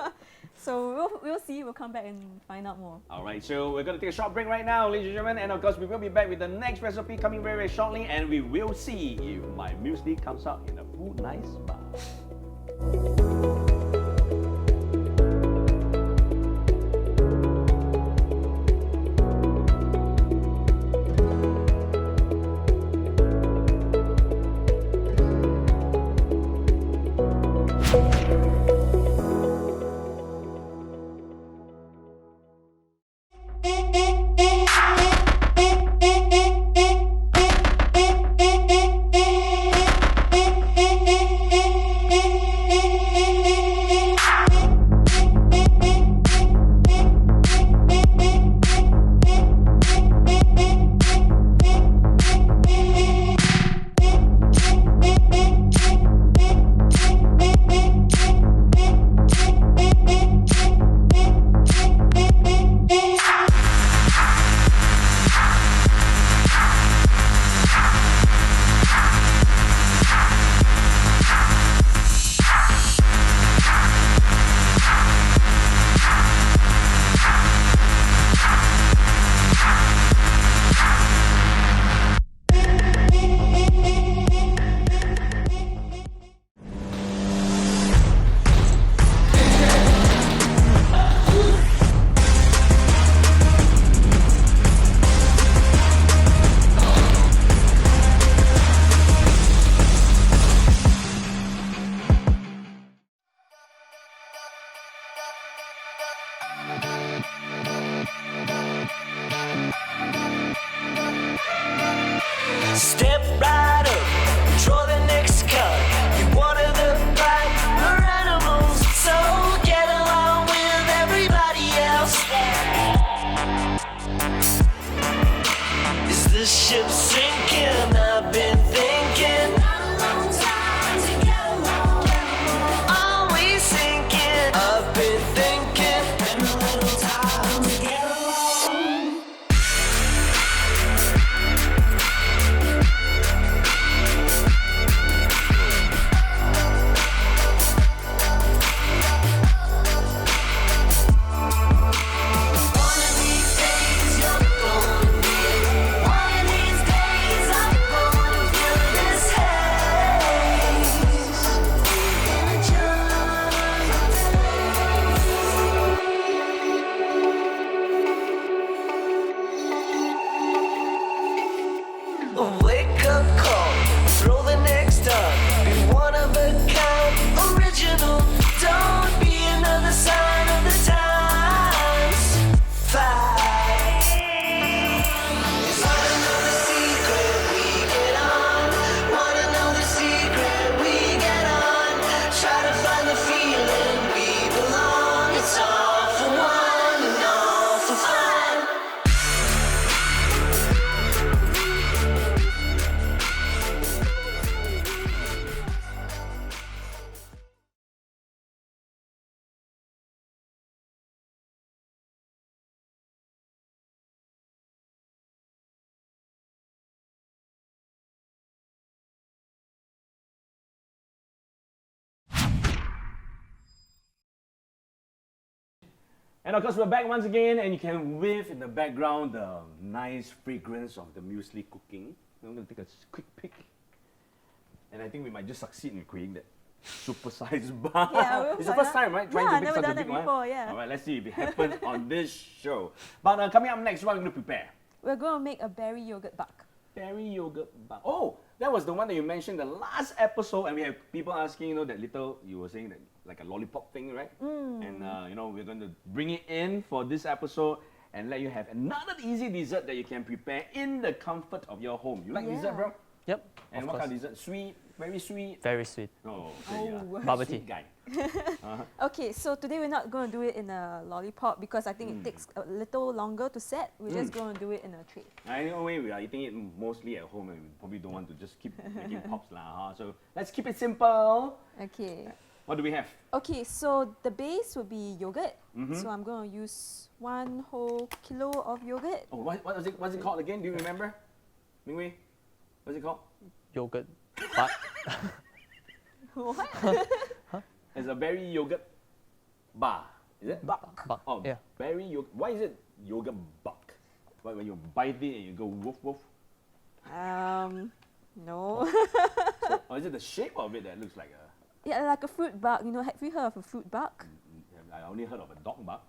So we'll see. We'll come back and find out more. All right, so we're going to take a short break right now, ladies and gentlemen, and of course we will be back with the next recipe coming very, very shortly, and we will see if my muesli comes out in a full nice bar. Step right up, draw the next card. You're one of the brighter animals, so get along with everybody else. Is the ship sinking? I've been thinking. Are we sinking? I've been thinking. Been a little time to get along. One of these days you're gonna feel it. One of these days I'm gonna feel this haze. In a A wake-up call, throw the next dart. Be one of a kind, original. Don't be another sign of the times. Fight. Wanna know the secret? We get on. Wanna know the secret? We get on. Try to find the feeling we belong. It's all for one and all for fun. And of course, we're back once again, and you can whiff in the background the nice fragrance of the muesli cooking. I'm going to take a quick peek. And I think we might just succeed in creating that super-sized bar. Yeah, we'll it's the find first out. time, right? Trying Yeah, to make never such a done big that one. before, yeah. All right, let's see if it happens on this show. But coming up next, what are we going to prepare? We're going to make a berry yogurt bak. Berry yogurt bar. Oh, that was the one that you mentioned the last episode, and we have people asking, that little, you were saying that like a lollipop thing, right? And we're going to bring it in for this episode and let you have another easy dessert that you can prepare in the comfort of your home. You like dessert, bro? Yep. And of what kind course. of dessert? Sweet, very sweet. Very sweet. Oh, okay, yeah. Bubble Sweet tea. guy. Okay, so today we're not going to do it in a lollipop because I think it takes a little longer to set. We're just going to do it in a tray. Anyway, we are eating it mostly at home, and we probably don't want to just keep making pops lah. So let's keep it simple. Okay. What do we have? Okay, so the base will be yogurt. So I'm going to use 1 whole kilo of yogurt. Oh, what's it called again? Do you remember? Ming Wei? What's it called? Yogurt. But What? It's a berry yogurt bar. Is it? Bak. but Oh, yeah. berry yogurt. Why is it yogurt buck? Why when you bite it and you go woof woof? No. Or is it the shape of it that looks like a? Yeah, like a fruit bug. Have you heard of a fruit bug? I only heard of a dog bug.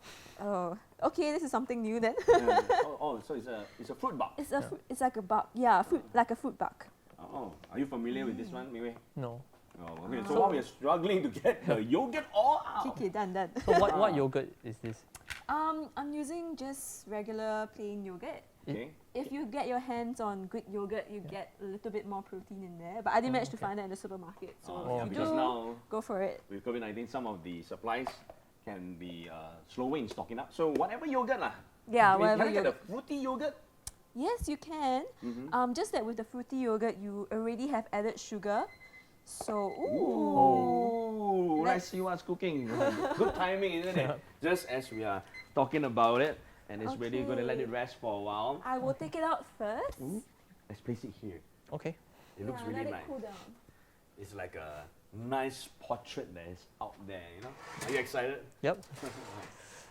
Oh, okay. This is something new then. So it's a fruit bug. It's like a bug. Yeah, like a fruit bug. Oh, are you familiar with this one, Ming Wei? No. Oh, okay. So while we are struggling to get the yogurt all out. Okay, done. So what yogurt is this? I'm using just regular plain yogurt. Okay. If you get your hands on Greek yogurt, you get a little bit more protein in there. But I didn't manage to find that in the supermarket. So Yeah, if you because do, now go for it. with COVID-19, some of the supplies can be slower in stocking up. So whatever yogurt lah. Yeah, Can whatever I get yogurt. the fruity yogurt? Yes, you can. Just that with the fruity yogurt, you already have added sugar. So, Ooh, let's Let's- see what's cooking. Good timing, isn't it? Just as we are talking about it, and it's really going to let it Okay. rest for a while. I will take it out first. Let's place it here. Okay. It looks Yeah, really let nice. it cool down. It's like a nice portrait that is out there, Are you excited? Yep.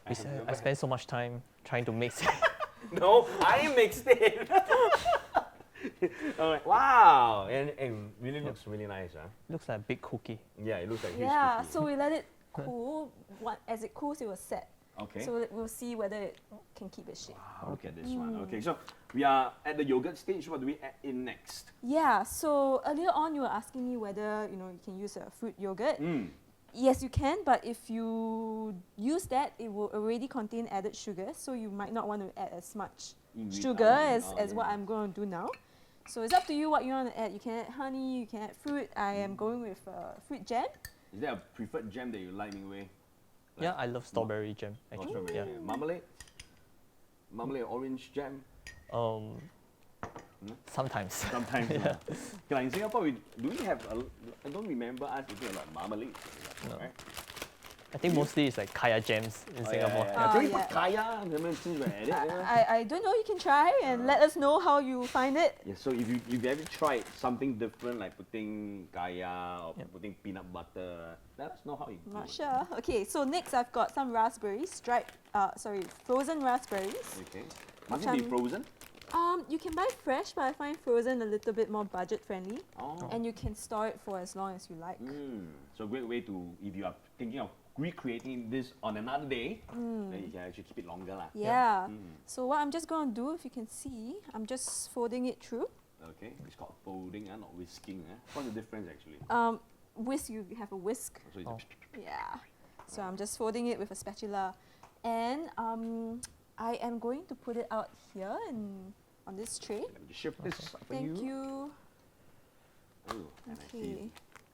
I have I never spent so much time trying to mix it. No, I mixed it. Alright, wow, and really looks really nice, huh? Looks like a big cookie. Yeah, it looks like huge Yeah, cookie. so we let it cool. As it cools, it will set. Okay. So we'll see whether it can keep its shape. Wow, look at this one. Okay, so we are at the yogurt stage. What do we add in next? Yeah, so earlier on you were asking me whether you can use a fruit yogurt. Yes, you can, but if you use that, it will already contain added sugar, so you might not want to add as much sugar as what I'm going to do now. So it's up to you what you want to add. You can add honey, you can add fruit. I am going with fruit jam. Is there a preferred jam that you like, Ming Wei? Yeah, I love strawberry jam Or actually. strawberry Yeah. jam? Marmalade? Marmalade or orange jam? Sometimes. Sometimes. Yeah. Like in Singapore, do we have I don't remember us eating a lot of marmalade. No. Right? I think mostly it's like kaya jams in Singapore. Can we yeah. put kaya? Since we're at it, yeah. I don't know, you can try and let us know how you find it. Yeah, so if you've ever tried something different like putting kaya or putting peanut butter, let us know how you do Not it. sure. Okay, so next I've got some raspberries, frozen raspberries. Okay. Must it be Macam- frozen? You can buy fresh, but I find frozen a little bit more budget friendly. Oh. And you can store it for as long as you like. So a great way to, if you are thinking of recreating this on another day, then you can actually keep it longer. Lah. Yeah. So what I'm just going to do, if you can see, I'm just folding it through. Okay, it's called folding, not whisking. What's the difference actually? Whisk, you have a whisk. So it's Oh. Yeah. So I'm just folding it with a spatula. And I am going to put it out here on this tray. Let me just shift this up for Thank you. you. Oh, and I see Okay.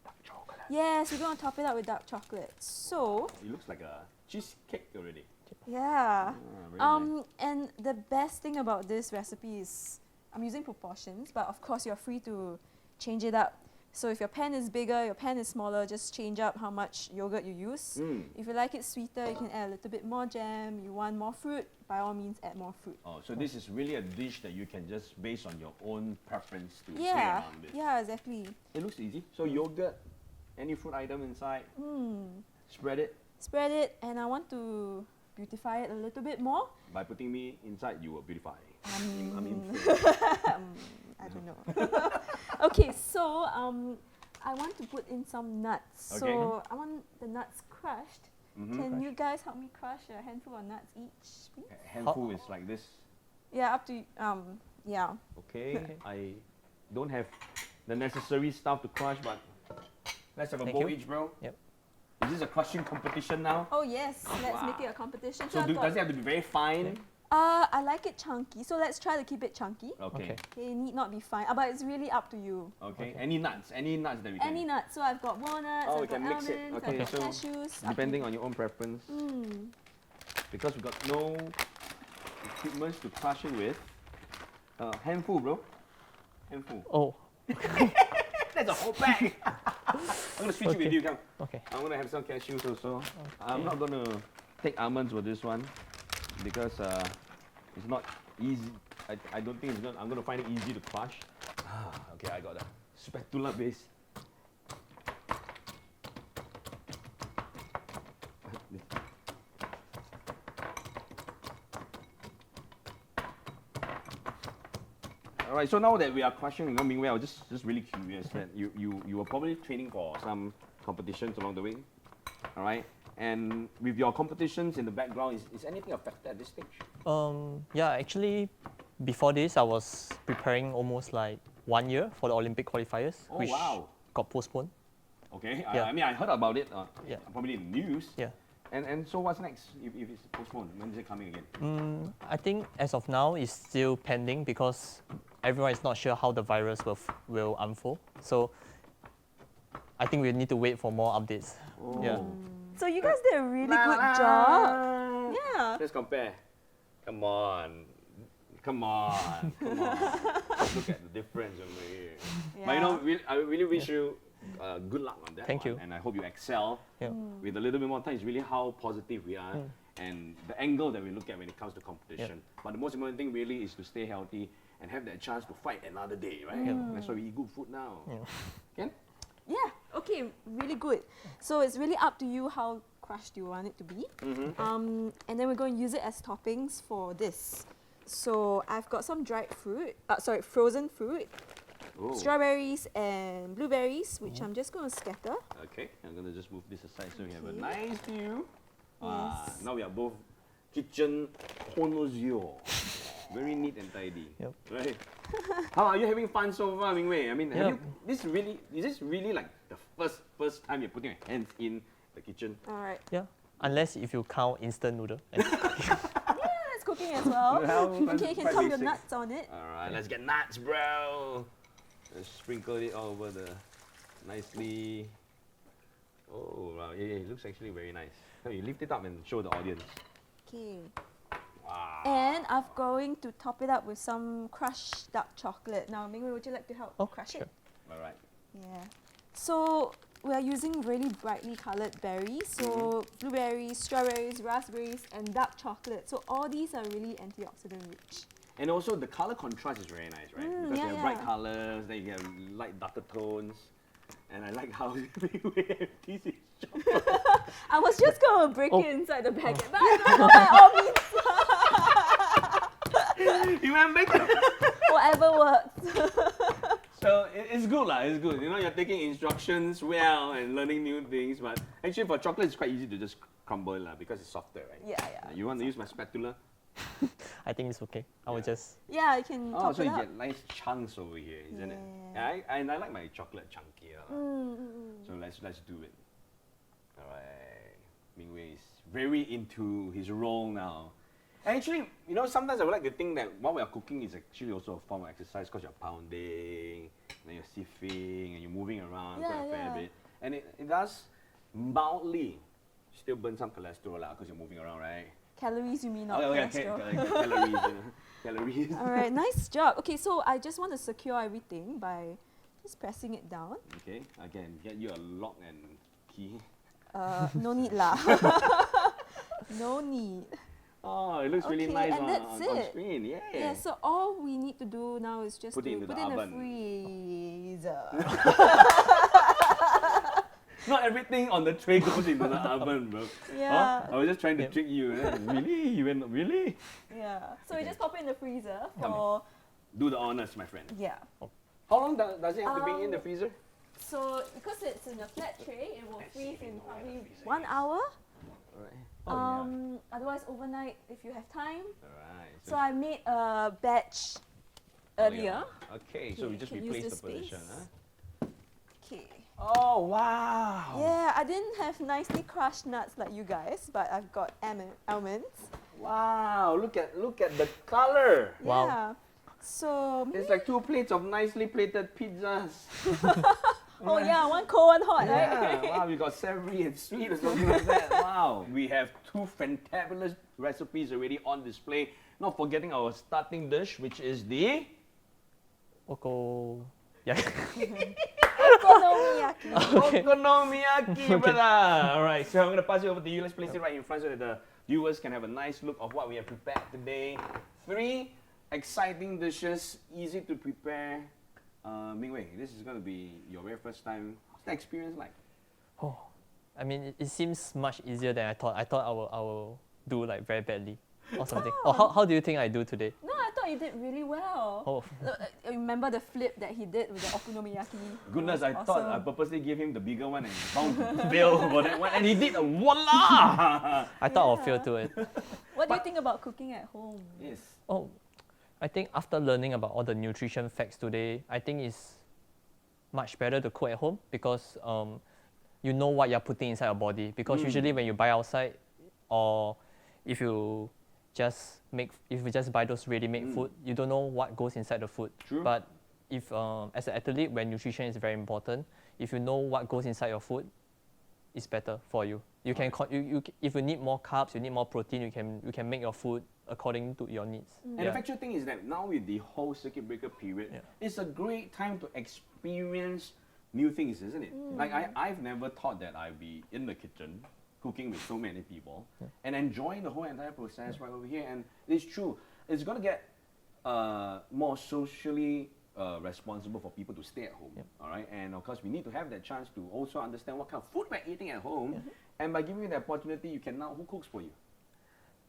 dark chocolate. Yes, we're going to top it up with dark chocolate. So, It looks like a cheesecake already. yeah. Very nice. And the best thing about this recipe is I'm using proportions, but of course you're free to change it up. So if your pan is bigger, your pan is smaller, just change up how much yogurt you use. If you like it sweeter, you can add a little bit more jam. You want more fruit, by all means add more fruit. Oh, so this is really a dish that you can just based on your own preference to play Yeah, around with. yeah, exactly. It looks easy. So yogurt, any fruit item inside, spread it. Spread it, and I want to beautify it a little bit more. By putting me inside, you will beautify. I don't know. Okay, so I want to put in some nuts. Okay. So I want the nuts crushed. Mm-hmm. Can you guys help me crush a handful of nuts each, please? A handful is like this. Yeah, up to you. Yeah. Okay. I don't have the necessary stuff to crush, but let's have a Thank bowl you. each, bro. Yep. Is this a crushing competition now? Oh yes, let's wow. make it a competition. So I've got- does it have to be very fine? I like it chunky, so let's try to keep it chunky. Okay. Okay. Okay, it need not be fine, but it's really up to you. Okay. Any nuts that we can. Any nuts. So I've got walnuts, Oh, we I've got can mix it. almonds, Okay, I've got so cashews. up to Depending you. on your own preference. Because we've got no equipment to crush it with. Handful, bro. Handful. Oh, That's a whole bag. I'm gonna switch it with Okay. you, come. okay. I'm gonna have some cashews also. I'm not gonna take almonds for this one because it's not easy. I don't think I'm gonna find it easy to crush. Okay, I got a spatula base. All right, so now that we are crushing Ng Ming Wei, I was just really curious that you were probably training for some competitions along the way, all right? And with your competitions in the background, is anything affected at this stage? Yeah, actually, before this, I was preparing almost like 1 year for the Olympic qualifiers, Oh, which wow. got postponed. Okay, Yeah. I mean, I heard about it, Yeah. probably in the news. Yeah. And so what's next if it's postponed? When is it coming again? I think as of now, it's still pending because everyone is not sure how the virus will unfold. So I think we need to wait for more updates. Yeah. So you guys did a really good job. Yeah. Let's compare. Come on. Come on. Come on. Look at the difference over here. But you know, I really wish you good luck on that. Thank one. you. And I hope you excel. Yeah. With a little bit more time, it's really how positive we are and the angle that we look at when it comes to competition. But the most important thing really is to stay healthy and have that chance to fight another day, right? That's why we eat good food now. Ken? Yeah. Okay. Really good. So it's really up to you how crushed you want it to be. And then we're going to use it as toppings for this. So I've got some dried fruit. Frozen fruit. Oh. Strawberries and blueberries, which I'm just going to scatter. Okay, I'm gonna just move this aside so we have a Okay. nice view. Yes. Now we are both kitchen connoisseur. Very neat and tidy. Yep. Right. How are you having fun so far, Ming Wei? I mean, Yep. is this really like the first time you're putting your hands in the kitchen? All right. Yeah. Unless if you count instant noodle. Let's cook cooking as well. Well, Okay, you can quite top your basic. nuts on it. Alright, let's get nuts, bro. Let's sprinkle it all over the nicely. Oh, wow, yeah, it looks actually very nice. So you lift it up and show the audience. Okay. Wow. And I'm going to top it up with some crushed dark chocolate. Now, Ming Wei, would you like to help crush sure. it? Alright. Yeah. So we are using really brightly colored berries. So blueberries, strawberries, raspberries, and dark chocolate. So all these are really antioxidant rich. And also the color contrast is very nice, right? Because yeah, they have bright yeah. colors, then you get light darker tones. And I like how we have this is chocolate. I was just going to break it inside the packet, but I don't know by all means. You went back. Whatever works. So it's good lah, it's good. You know, you're taking instructions well and learning new things, but actually for chocolate it's quite easy to just crumble lah because it's softer, right? Yeah. You want to use my spatula? I think it's okay. I will just. Yeah, you can Oh, top so it you up. get nice chunks over here, isn't it? Yeah. And I like my chocolate chunkier. So let's do it. Alright. Ming Wei is very into his role now. Actually, you know, sometimes I would like to think that while we are cooking is actually also a form of exercise because you're pounding, then you're sieving, and you're moving around quite a fair bit. And it does mildly still burn some cholesterol because you're moving around, right? Calories, you mean, not Okay, cholesterol. calories, you know, calories. All right, nice job. Okay, so I just want to secure everything by just pressing it down. Okay, I can get you a lock and key. No need lah. No need. Oh, it looks really Okay, nice and on that's it. screen. Yeah. Yeah, so all we need to do now is just Put it to into put the it in the oven. freezer. Not everything on the tray goes into the oven, bro. Yeah. Huh? I was just trying to trick you. Really? You went really? Yeah. So we just pop it in the freezer Come for Do the honors, my friend. yeah. How long does it have to be in the freezer? So because it's in a flat tray, it will Let's freeze see in what probably the freezer 1 is. hour. Alright. Otherwise overnight if you have time. Alright. So I made a batch earlier. Okay, so we Okay, just can use replace this the position, space. huh? Okay. Oh wow! Yeah, I didn't have nicely crushed nuts like you guys, but I've got almonds. Wow! Look at the color. Wow. Yeah. So It's like 2 plates of nicely plated pizzas. oh yeah, one cold, one hot, Yeah, right? wow, we got savory and sweet or something like that. Wow. We have 2 fantabulous recipes already on display. Not forgetting our starting dish, which is the Okonomiyaki. Okonomiyaki. Okonomiyaki, brother. All right, so I'm going to pass it over to you. Let's place it right in front so that the viewers can have a nice look of what we have prepared today. 3 exciting dishes, easy to prepare. Ming Wei, this is going to be your very first time. What's the experience like? Oh, I mean, it seems much easier than I thought. I thought I will do like very badly or something. Or how do you think I do today? No, I thought you did really well. Oh, Remember the flip that he did with the okonomiyaki? Goodness, I Awesome. thought I purposely gave him the bigger one and bound to fail for that one. And he did a voila! I thought I'll fail to it. What do you think about cooking at home? Yes. Oh, I think after learning about all the nutrition facts today, I think it's much better to cook at home because you know what you're putting inside your body. Because usually when you buy outside, or if you just buy those ready-made food, you don't know what goes inside the food. True. But if as an athlete, when nutrition is very important, if you know what goes inside your food, it's better for you. You can if you need more carbs, you need more protein, you can make your food according to your needs. And the factual thing is that now with the whole circuit breaker period, it's a great time to experience new things, isn't it? Like I've never thought that I'd be in the kitchen cooking with so many people and enjoying the whole entire process right over here. And it's true, it's going to get more socially responsible for people to stay at home, all right? And of course, we need to have that chance to also understand what kind of food we're eating at home. And by giving you the opportunity, you can now, who cooks for you?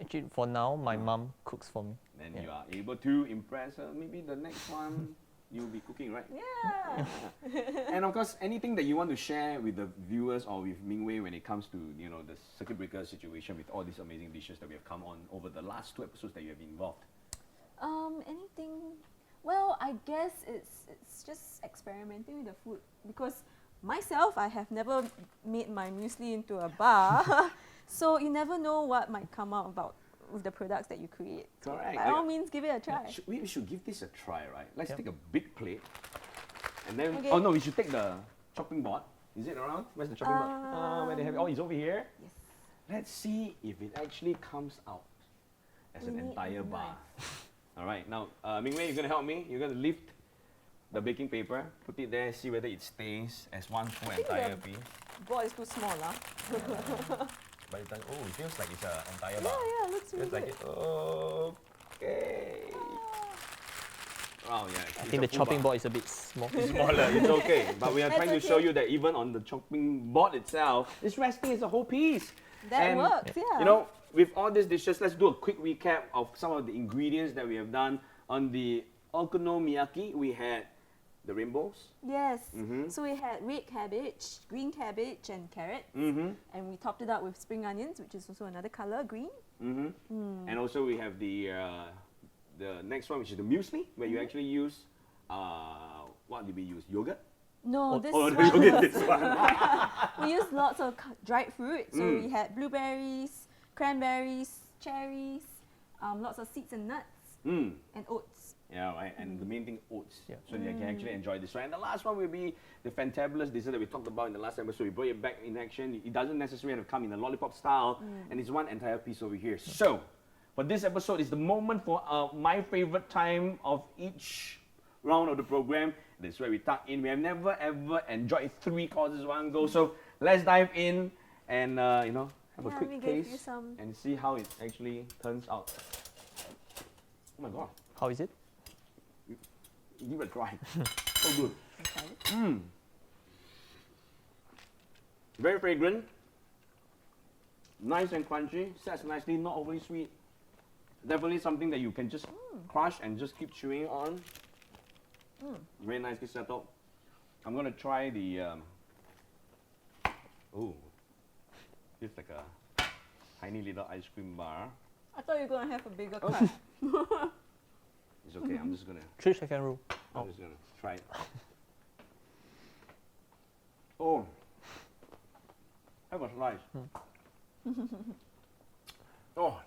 Actually, for now, my mom cooks for me. Then you are able to impress her. Maybe the next one, you'll be cooking, right? Yeah. And of course, anything that you want to share with the viewers or with Ming Wei when it comes to, you know, the circuit breaker situation with all these amazing dishes that we have come on over the last 2 episodes that you have been involved. Anything? Well, I guess it's just experimenting with the food because myself, I have never made my muesli into a bar, so you never know what might come out about with the products that you create. So Correct. by all means, give it a try. We should give this a try, right? Let's Yep. take a big plate. And then, Okay. oh no, we should take the chopping board. Is it around? Where's the chopping board? Where they have it? Oh, it's over here. Yes. Let's see if it actually comes out as an We need entire a bar. knife. All right, now, Ming Wei, you're gonna help me. You're gonna lift the baking paper, put it there, see whether it stays as one full think entire the- piece. Board is too small, lah. But it does, oh, it feels like it's an entire Yeah, bar. yeah, looks really Feels like good. it. Okay. Oh yeah. I think the chopping board is a bit small. It's smaller, it's okay. But we are That's trying to show okay. you that even on the chopping board itself, it's resting as a whole piece. That And, works, yeah. You know, with all these dishes, let's do a quick recap of some of the ingredients that we have done. On the Okonomiyaki, we had the rainbows. Yes. Mhm. So we had red cabbage, green cabbage, and carrots. Mm-hmm. And we topped it up with spring onions, which is also another color, green. Mm-hmm. And also we have the next one, which is the muesli, where you actually use, what did we use? Yogurt? No, this Oh, the one. yogurt, this one. We used lots of dried fruit. So Mm. we had blueberries, cranberries, cherries, lots of seeds and nuts, Mm. and oats. Yeah, right. And the main thing, oats. Yeah. So they can actually enjoy this one. And the last one will be the fantabulous dessert that we talked about in the last episode. We brought it back in action. It doesn't necessarily have to come in a lollipop style, and it's one entire piece over here. So, for this episode is the moment for my favorite time of each round of the program. That's where we tuck in. We have never ever enjoyed 3 courses one go. So let's dive in and have a Yeah, quick let me give you taste some. and see how it actually turns out. Oh my god. How is it? Give it a try. So good. Okay. Very fragrant. Nice and crunchy. Sets nicely, not overly sweet. Definitely something that you can just crush and just keep chewing on. Very nicely settled. I'm gonna try the. Oh, it's like a tiny little ice cream bar. I thought you were going to have a bigger Oh. cut. It's okay. I'm just gonna. 3-second rule. I'm just gonna try it. Oh, that was nice. Oh,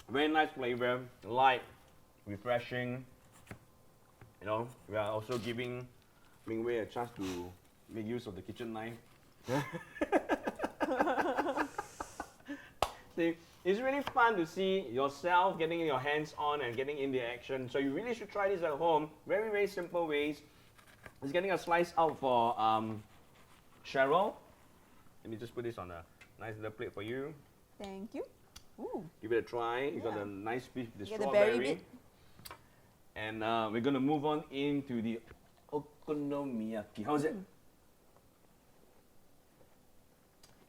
very nice flavor, light, refreshing. You know, we are also giving Ming Wei a chance to make use of the kitchen knife. See, it's really fun to see yourself getting your hands on and getting in the action. So you really should try this at home. Very, very simple ways. It's getting a slice out for Cheryl. Let me just put this on a nice little plate for you. Thank you. Ooh. Give it a try. You got Yeah. a nice piece of the You get the berry strawberry. bit. And we're gonna move on into the Okonomiyaki. How's it?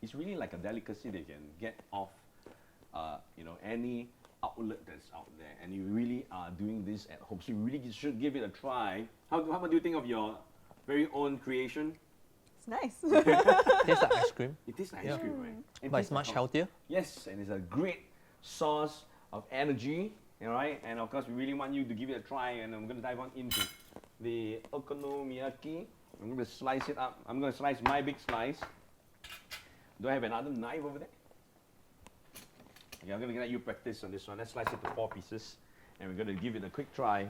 It's really like a delicacy that you can get off, any outlet that's out there, and you really are doing this at home. So you really should give it a try. How do you think of your very own creation? It's nice. Tastes like ice cream, It tastes like Yeah. ice cream, right? It but tastes it's much like healthier. Yes, and it's a great source of energy, all right? And of course, we really want you to give it a try, and I'm going to dive on into the Okonomiyaki. I'm going to slice it up. I'm going to slice my big slice. Do I have another knife over there? Okay, I'm going to let you practice on this one. Let's slice it to 4 pieces, and we're going to give it a quick try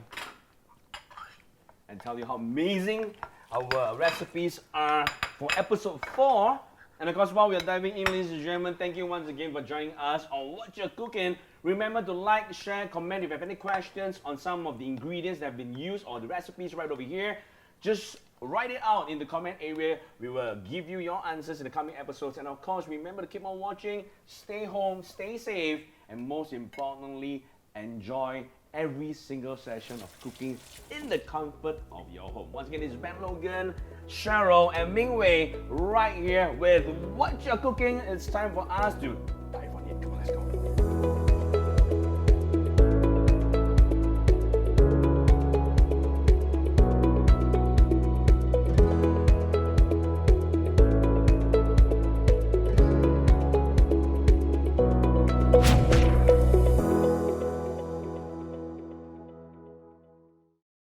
and tell you how amazing our recipes are for episode 4. And of course, while we are diving in, ladies and gentlemen, thank you once again for joining us on Wot'cha Cooking. Remember to like, share, comment if you have any questions on some of the ingredients that have been used or the recipes right over here. Just write it out in the comment area. We will give you your answers in the coming episodes. And of course, remember to keep on watching, stay home, stay safe, and most importantly, enjoy every single session of cooking in the comfort of your home. Once again, it's Ben Logan, Cheryl, and Ming Wei right here with Wot'cha Cooking. It's time for us to dive on in. Come on, let's go.